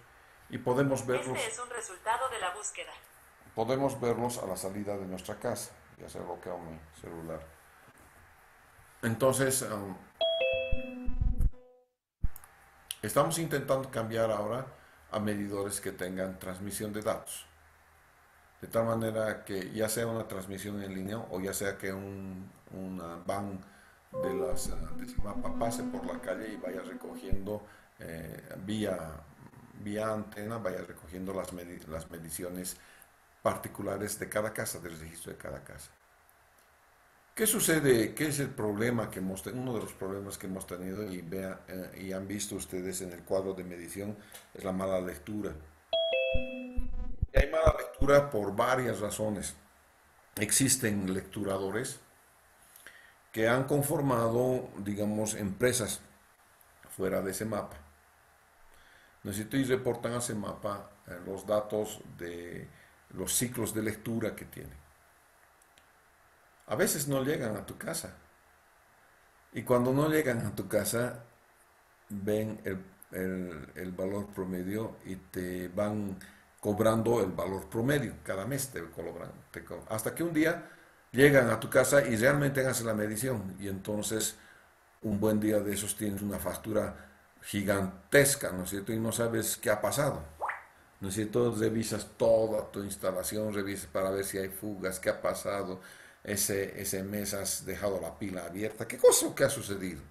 y podemos verlos. Este es un resultado de la búsqueda. Podemos verlos a la salida de nuestra casa. Ya se bloqueó mi celular. Entonces, estamos intentando cambiar ahora a medidores que tengan transmisión de datos. De tal manera que ya sea una transmisión en línea o ya sea que una van de Semapa pase por la calle y vaya recogiendo vía antena, vaya recogiendo las mediciones particulares de cada casa, del registro de cada casa. ¿Qué sucede? ¿Qué es el problema que uno de los problemas que hemos tenido y han visto ustedes en el cuadro de medición es la mala lectura? Y hay mala lectura por varias razones. Existen lecturadores que han conformado, digamos, empresas fuera de Semapa. Y reportan a Semapa los datos de los ciclos de lectura que tienen. A veces no llegan a tu casa. Y cuando no llegan a tu casa, ven el valor promedio y te van cobrando el valor promedio. Cada mes te cobran. Hasta que un día llegan a tu casa y realmente hacen la medición. Y entonces, un buen día de esos tienes una factura gigantesca, ¿no es cierto? Y no sabes qué ha pasado. ¿No es cierto? Revisas toda tu instalación, revisas para ver si hay fugas, qué ha pasado. Ese mes has dejado la pila abierta. ¿Qué cosa que ha sucedido?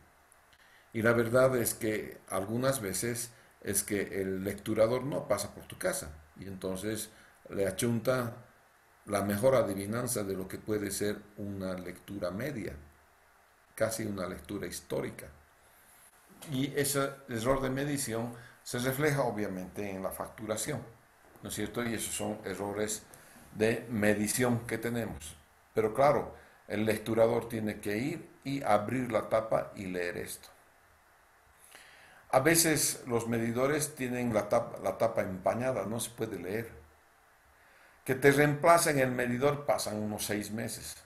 Y la verdad es que algunas veces es que el lecturador no pasa por tu casa y entonces le achunta la mejor adivinanza de lo que puede ser una lectura media, casi una lectura histórica. Y ese error de medición se refleja obviamente en la facturación, ¿no es cierto? Y esos son errores de medición que tenemos. Pero claro, el lecturador tiene que ir y abrir la tapa y leer esto. A veces los medidores tienen la tapa empañada, no se puede leer. Que te reemplacen el medidor pasan unos 6 meses.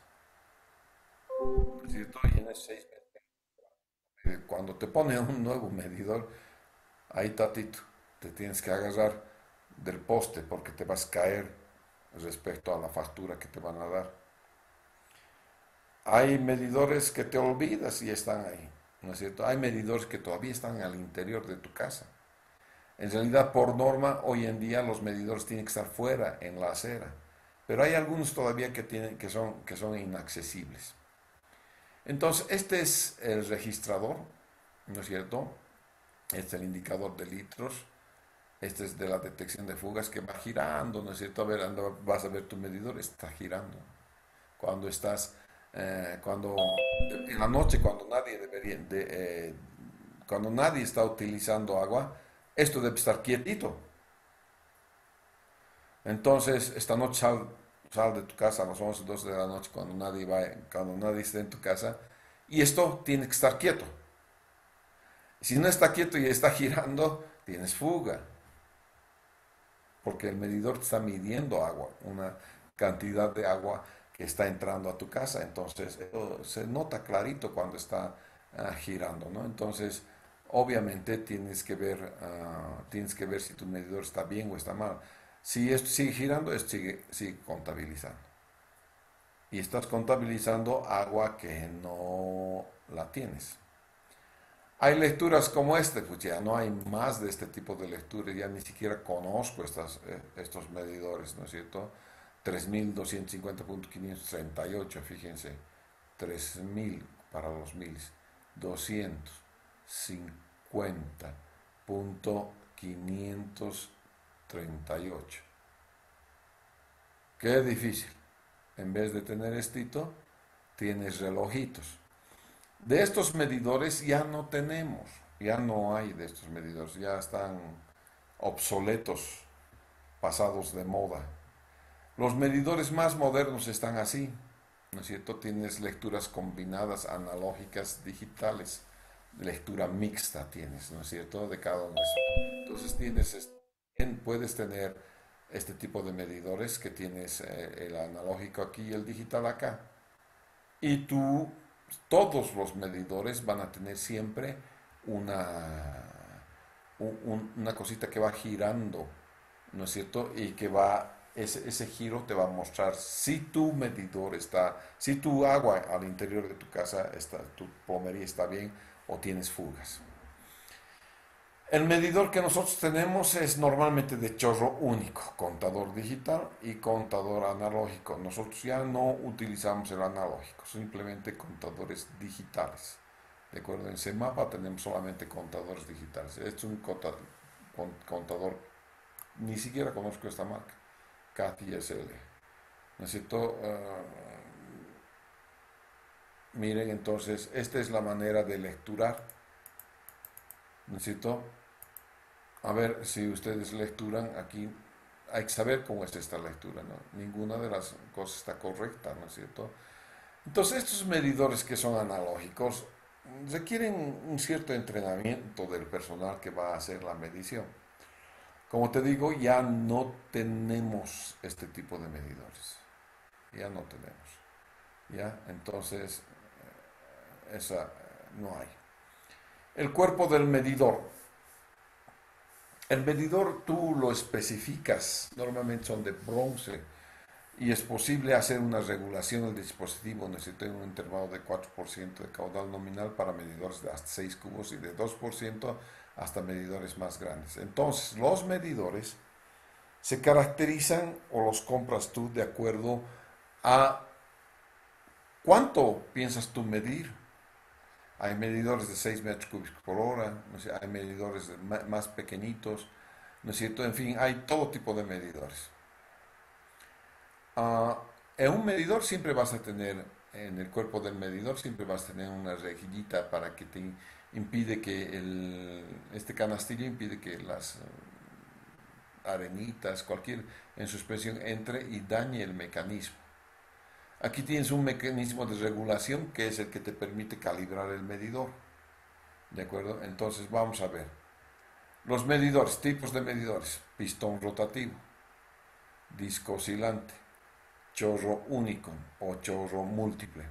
¿No es cierto? Y en esos 6 meses, cuando te ponen un nuevo medidor, ahí tatito, te tienes que agarrar del poste porque te vas a caer respecto a la factura que te van a dar. Hay medidores que te olvidas y están ahí, ¿no es cierto? Hay medidores que todavía están al interior de tu casa. En realidad, por norma, hoy en día los medidores tienen que estar fuera, en la acera. Pero hay algunos todavía que son inaccesibles. Entonces, este es el registrador, ¿no es cierto? Este es el indicador de litros. Este es de la detección de fugas que va girando, ¿no es cierto? A ver, vas a ver tu medidor, está girando. Cuando estás... cuando en la noche cuando nadie está utilizando agua, esto debe estar quietito. Entonces esta noche sal de tu casa a las 11, 12 de la noche cuando nadie esté en tu casa y esto tiene que estar quieto. Si no está quieto y está girando, tienes fuga, porque el medidor te está midiendo agua, una cantidad de agua que está entrando a tu casa. Entonces se nota clarito cuando está girando, ¿no? Entonces obviamente tienes que ver si tu medidor está bien o está mal. Si esto sigue girando, esto sigue contabilizando y estás contabilizando agua que no la tienes. Hay lecturas como pues ya no hay más de este tipo de lecturas, ya ni siquiera conozco estos medidores, ¿no es cierto? 3250.538, fíjense, 3000 para los miles, 250 50.538. Qué difícil. En vez de tener estito, tienes relojitos. De estos medidores ya no tenemos, ya no hay de estos medidores, ya están obsoletos, pasados de moda. Los medidores más modernos están así, ¿no es cierto? Tienes lecturas combinadas, analógicas, digitales, lectura mixta tienes, ¿no es cierto? De cada uno de esos. Entonces puedes tener este tipo de medidores que tienes el analógico aquí y el digital acá. Y todos los medidores van a tener siempre una cosita que va girando, ¿no es cierto? Y que ese giro te va a mostrar si tu medidor si tu agua al interior de tu casa tu plomería está bien o tienes fugas. El medidor que nosotros tenemos es normalmente de chorro único, contador digital y contador analógico. Nosotros ya no utilizamos el analógico, simplemente contadores digitales. De acuerdo, en CEMAPA tenemos solamente contadores digitales. Este es un contador, ni siquiera conozco esta marca, KTSL. Necesito, miren entonces, esta es la manera de lecturar. Necesito, a ver si ustedes lecturan aquí, hay que saber cómo es esta lectura, ¿no? Ninguna de las cosas está correcta, ¿no es cierto? Entonces estos medidores que son analógicos requieren un cierto entrenamiento del personal que va a hacer la medición. Como te digo, ya no tenemos este tipo de medidores, ya no tenemos, ¿ya? Entonces, no hay. El cuerpo del medidor. El medidor tú lo especificas, normalmente son de bronce y es posible hacer una regulación del dispositivo. Necesita un intervalo de 4% de caudal nominal para medidores de hasta 6 cubos y de 2% hasta medidores más grandes. Entonces, los medidores se caracterizan o los compras tú de acuerdo a cuánto piensas tú medir. Hay medidores de 6 metros cúbicos por hora, ¿no es cierto? Hay medidores más pequeñitos, ¿no es cierto? En fin, hay todo tipo de medidores. En un medidor siempre vas a tener, en el cuerpo del medidor siempre vas a tener una rejillita para que te impide que este canastillo impide que las arenitas, en suspensión entre y dañe el mecanismo. Aquí tienes un mecanismo de regulación que es el que te permite calibrar el medidor. ¿De acuerdo? Entonces vamos a ver. Los medidores, tipos de medidores. Pistón rotativo, disco oscilante, chorro único o chorro múltiple.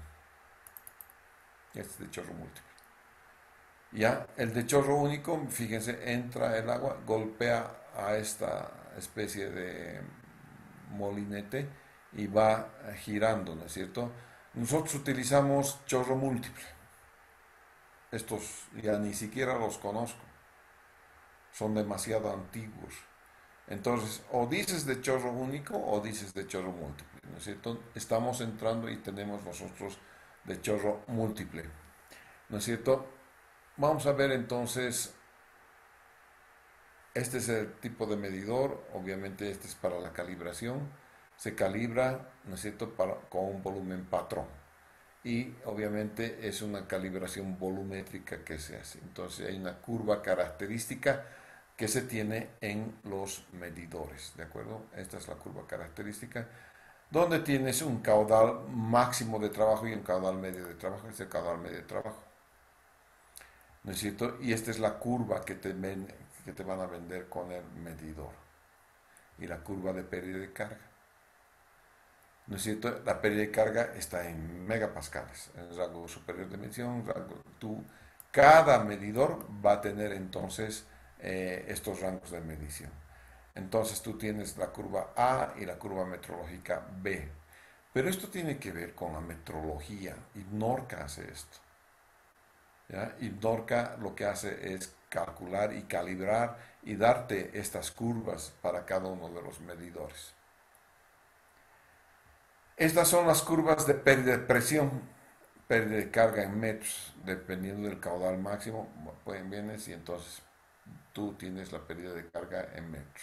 Este es de chorro múltiple. Ya, el de chorro único, fíjense, entra el agua, golpea a esta especie de molinete y va girando, ¿no es cierto? Nosotros utilizamos chorro múltiple. Estos ya ni siquiera los conozco. Son demasiado antiguos. Entonces, o dices de chorro único o dices de chorro múltiple, ¿no es cierto? Estamos entrando y tenemos nosotros de chorro múltiple, ¿no es cierto? Vamos a ver entonces, este es el tipo de medidor, obviamente este es para la calibración. Se calibra, ¿no es cierto?, con un volumen patrón. Y obviamente es una calibración volumétrica que se hace. Entonces hay una curva característica que se tiene en los medidores, ¿de acuerdo? Esta es la curva característica, donde tienes un caudal máximo de trabajo y un caudal medio de trabajo. Este es el caudal medio de trabajo, ¿no es cierto? Y esta es la curva que te van a vender con el medidor. Y la curva de pérdida de carga. ¿No es cierto? La pérdida de carga está en megapascales, en el rango superior de medición. Cada medidor va a tener entonces estos rangos de medición. Entonces tú tienes la curva A y la curva metrológica B. Pero esto tiene que ver con la metrología. IPNORCA hace esto. ¿Ya? IPNORCA lo que hace es calcular y calibrar y darte estas curvas para cada uno de los medidores. Estas son las curvas de pérdida de presión. pérdida de carga en metros, dependiendo del caudal máximo, vienes y entonces tú tienes la pérdida de carga en metros.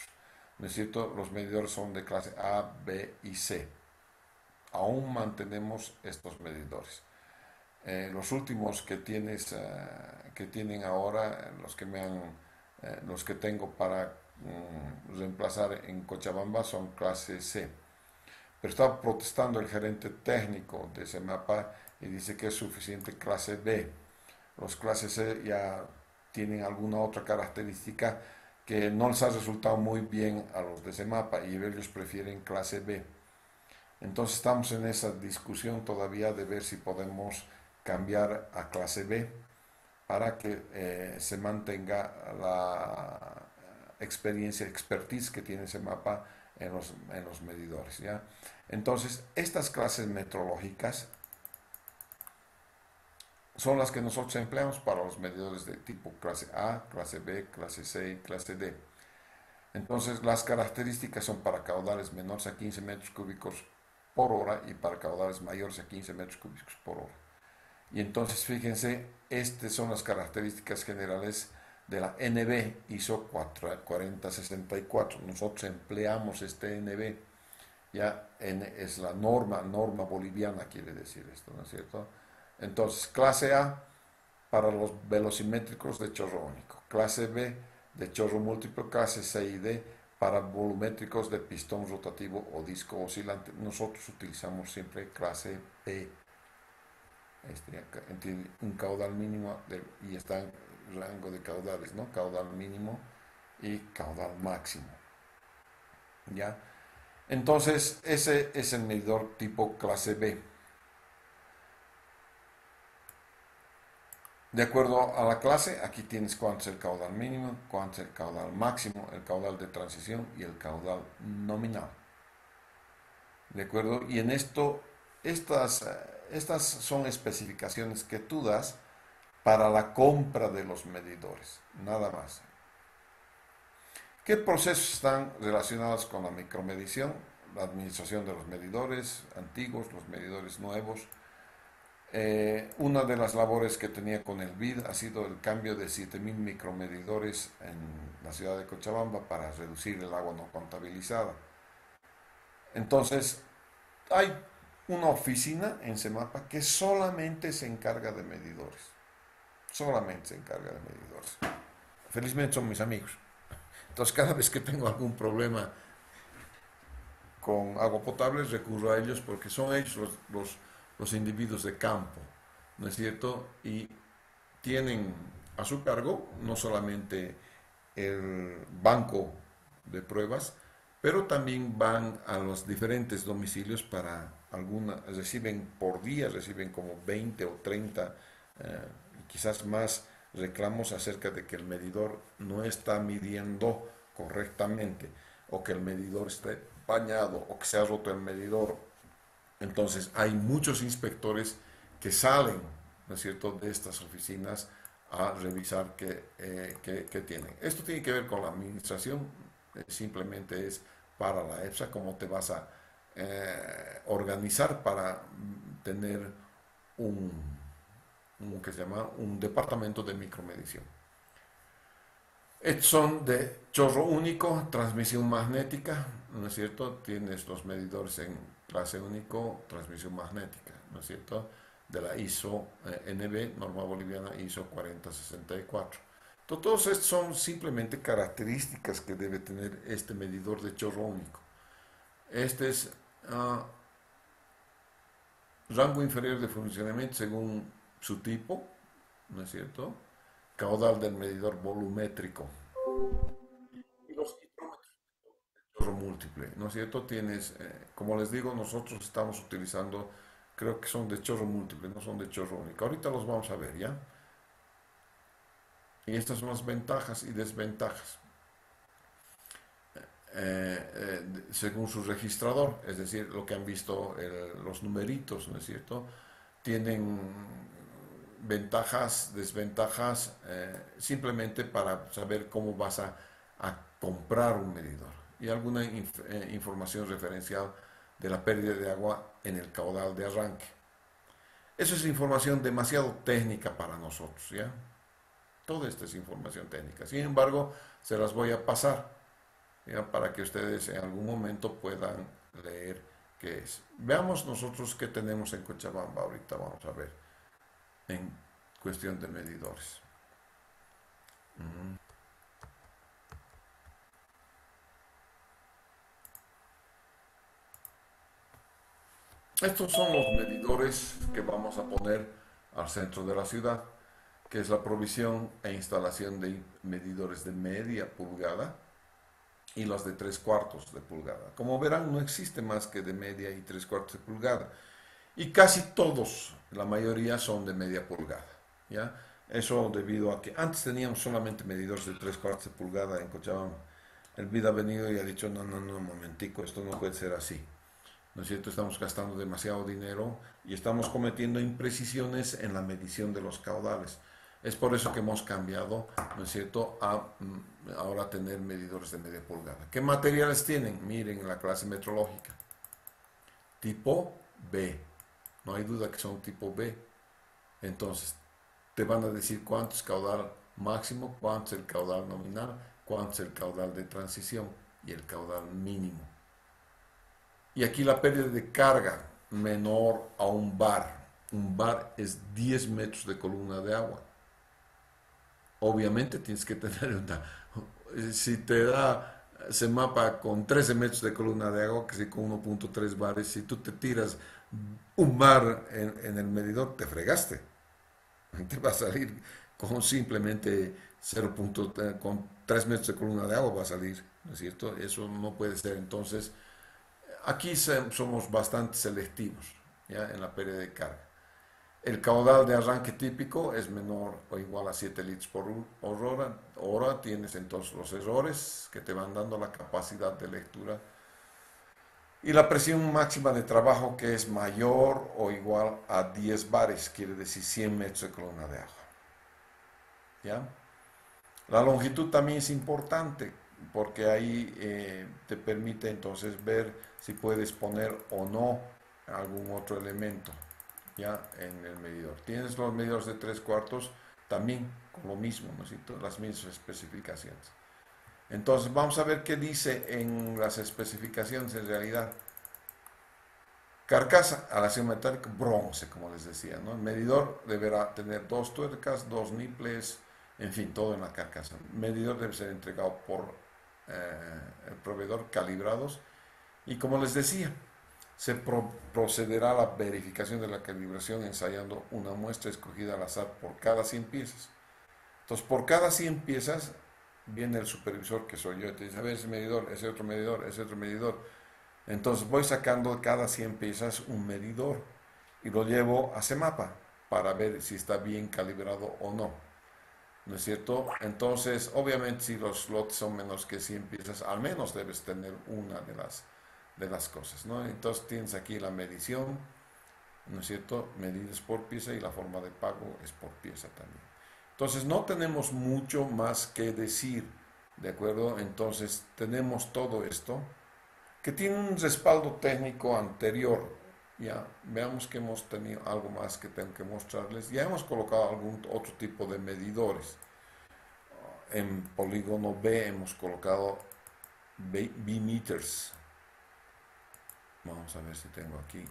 ¿No es cierto? Los medidores son de clase A, B y C. Aún mantenemos estos medidores. Los últimos que tienes, que tienen ahora, los que tengo para reemplazar en Cochabamba son clase C. Pero está protestando el gerente técnico de Semapa y dice que es suficiente clase B. Los clases C ya tienen alguna otra característica que no les ha resultado muy bien a los de Semapa y ellos prefieren clase B. Entonces estamos en esa discusión todavía de ver si podemos cambiar a clase B para que se mantenga la expertise que tiene Semapa en los medidores, ¿ya? Entonces, estas clases metrológicas son las que nosotros empleamos para los medidores de tipo clase A, clase B, clase C y clase D. Entonces, las características son para caudales menores a 15 metros cúbicos por hora y para caudales mayores a 15 metros cúbicos por hora. Y entonces, fíjense, estas son las características generales de la NB ISO 4064. Nosotros empleamos este NB, ya es la norma boliviana, quiere decir esto, ¿no es cierto? Entonces, clase A para los velocimétricos de chorro único, clase B de chorro múltiple, clase C y D para volumétricos de pistón rotativo o disco oscilante. Nosotros utilizamos siempre clase B, un caudal mínimo y está en rango de caudales, ¿no? Caudal mínimo y caudal máximo, ¿ya? Entonces, ese es el medidor tipo clase B. De acuerdo a la clase, aquí tienes cuánto es el caudal mínimo, cuánto es el caudal máximo, el caudal de transición y el caudal nominal. ¿De acuerdo? Y en esto, estas son especificaciones que tú das para la compra de los medidores, nada más. ¿Qué procesos están relacionados con la micromedición? La administración de los medidores antiguos, los medidores nuevos. Una de las labores que tenía con el BID ha sido el cambio de 7.000 micromedidores en la ciudad de Cochabamba para reducir el agua no contabilizada. Entonces, hay una oficina en Semapa que solamente se encarga de medidores. Solamente se encarga de medidores. Felizmente son mis amigos. Entonces, cada vez que tengo algún problema con agua potable, recurro a ellos porque son ellos los individuos de campo, ¿no es cierto? Y tienen a su cargo no solamente el banco de pruebas, pero también van a los diferentes domicilios para reciben por día, reciben como 20 o 30, quizás más reclamos acerca de que el medidor no está midiendo correctamente, o que el medidor esté bañado, o que se ha roto el medidor. Entonces hay muchos inspectores que salen, ¿no es cierto?, de estas oficinas a revisar qué tienen. Esto tiene que ver con la administración, simplemente es para la EPSA, cómo te vas a organizar para tener que se llama un departamento de micromedición. Estos son de chorro único, transmisión magnética, ¿no es cierto? Tienes los medidores en clase único, transmisión magnética, ¿no es cierto? De la ISO NB, norma boliviana ISO 4064. Todos estos son simplemente características que debe tener este medidor de chorro único. Este es rango inferior de funcionamiento según su tipo, ¿no es cierto? Caudal del medidor volumétrico. Y los hidrómetros de chorro múltiple, ¿no es cierto? Tienes, como les digo, nosotros estamos utilizando, creo que son de chorro múltiple, no son de chorro único. Ahorita los vamos a ver, ¿ya? Y estas son las ventajas y desventajas. Según su registrador, es decir, lo que han visto los numeritos, ¿no es cierto? Tienen ventajas, desventajas, simplemente para saber cómo vas a comprar un medidor y alguna información referencial de la pérdida de agua en el caudal de arranque. Eso es información demasiado técnica para nosotros, ¿ya? Toda esta es información técnica. Sin embargo, se las voy a pasar, ¿ya? Para que ustedes en algún momento puedan leer qué es. Veamos nosotros qué tenemos en Cochabamba ahorita, vamos a ver, en cuestión de medidores. Estos son los medidores que vamos a poner al centro de la ciudad, que es la provisión e instalación de medidores de media pulgada y los de 3/4 de pulgada. Como verán, no existe más que de media y 3/4 de pulgada. Y casi todos, la mayoría son de media pulgada, ¿ya? Eso debido a que antes teníamos solamente medidores de 3/4 de pulgada en Cochabamba. El BID ha venido y ha dicho, no, un momentico, esto no puede ser así. ¿No es cierto? Estamos gastando demasiado dinero y estamos cometiendo imprecisiones en la medición de los caudales. Es por eso que hemos cambiado, ¿no es cierto?, a ahora tener medidores de media pulgada. ¿Qué materiales tienen? Miren la clase metrológica. Tipo B. No hay duda que son tipo B. Entonces, te van a decir cuánto es caudal máximo, cuánto es el caudal nominal, cuánto es el caudal de transición y el caudal mínimo. Y aquí la pérdida de carga menor a un bar. Un bar es 10 metros de columna de agua. Obviamente tienes que tener una... Si te da CEMAPA con 13 metros de columna de agua, que sí con 1.3 bares, si tú te tiras un bar en el medidor, te fregaste. Te va a salir con simplemente con 3 metros de columna de agua va a salir, ¿no es cierto? Eso no puede ser. Entonces, aquí somos bastante selectivos, ¿ya?, en la pérdida de carga. El caudal de arranque típico es menor o igual a 7 litros por hora. Ahora tienes entonces los errores que te van dando la capacidad de lectura. Y la presión máxima de trabajo, que es mayor o igual a 10 bares, quiere decir 100 metros de columna de agua. ¿Ya? La longitud también es importante, porque ahí te permite entonces ver si puedes poner o no algún otro elemento, ya, en el medidor. Tienes los medidores de 3/4 también con lo mismo, ¿no es cierto?, las mismas especificaciones. Entonces vamos a ver qué dice en las especificaciones en realidad. Carcasa, aleación metálica, bronce, como les decía, ¿no? El medidor deberá tener 2 tuercas, 2 niples, en fin, todo en la carcasa. El medidor debe ser entregado por el proveedor calibrados. Y como les decía, se procederá a la verificación de la calibración ensayando una muestra escogida al azar por cada 100 piezas. Entonces, por cada 100 piezas viene el supervisor, que soy yo, y te dice, a ver, ese medidor, ese otro medidor, ese otro medidor. Entonces voy sacando de cada 100 piezas un medidor y lo llevo a CEMAPA para ver si está bien calibrado o no. ¿No es cierto? Entonces, obviamente, si los lotes son menos que 100 piezas, al menos debes tener una de las cosas, ¿no? Entonces tienes aquí la medición, ¿no es cierto?, medidas por pieza, y la forma de pago es por pieza también. Entonces no tenemos mucho más que decir, ¿de acuerdo? Entonces tenemos todo esto, que tiene un respaldo técnico anterior. Ya, veamos que hemos tenido algo más que tengo que mostrarles. Ya hemos colocado algún otro tipo de medidores. En polígono B hemos colocado B-meters. Vamos a ver si tengo aquí.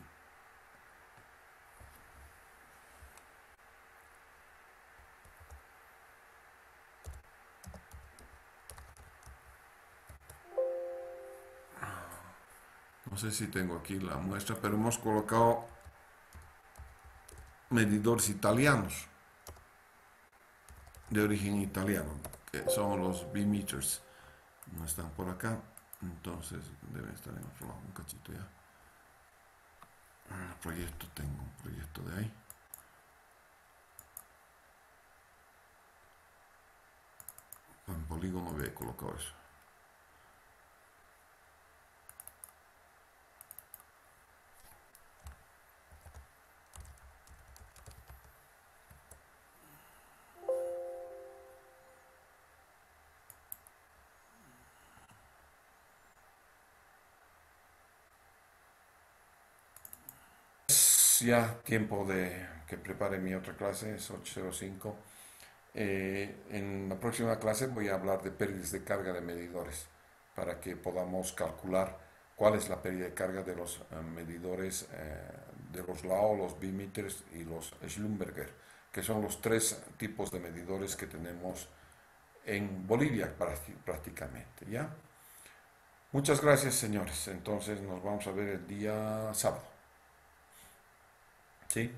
No sé si tengo aquí la muestra, pero hemos colocado medidores italianos, de origen italiano, que son los B-meters. No están por acá, entonces deben estar en otro lado, un cachito ya. Proyecto, tengo un proyecto de ahí. En polígono B he colocado eso. es ya tiempo de que prepare mi otra clase, es 8:05. En la próxima clase voy a hablar de pérdidas de carga de medidores para que podamos calcular cuál es la pérdida de carga de los medidores de los Lao, los bimeters y los Schlumberger, que son los tres tipos de medidores que tenemos en Bolivia prácticamente, ¿ya? Muchas gracias, señores. Entonces nos vamos a ver el día sábado. ¿Sí?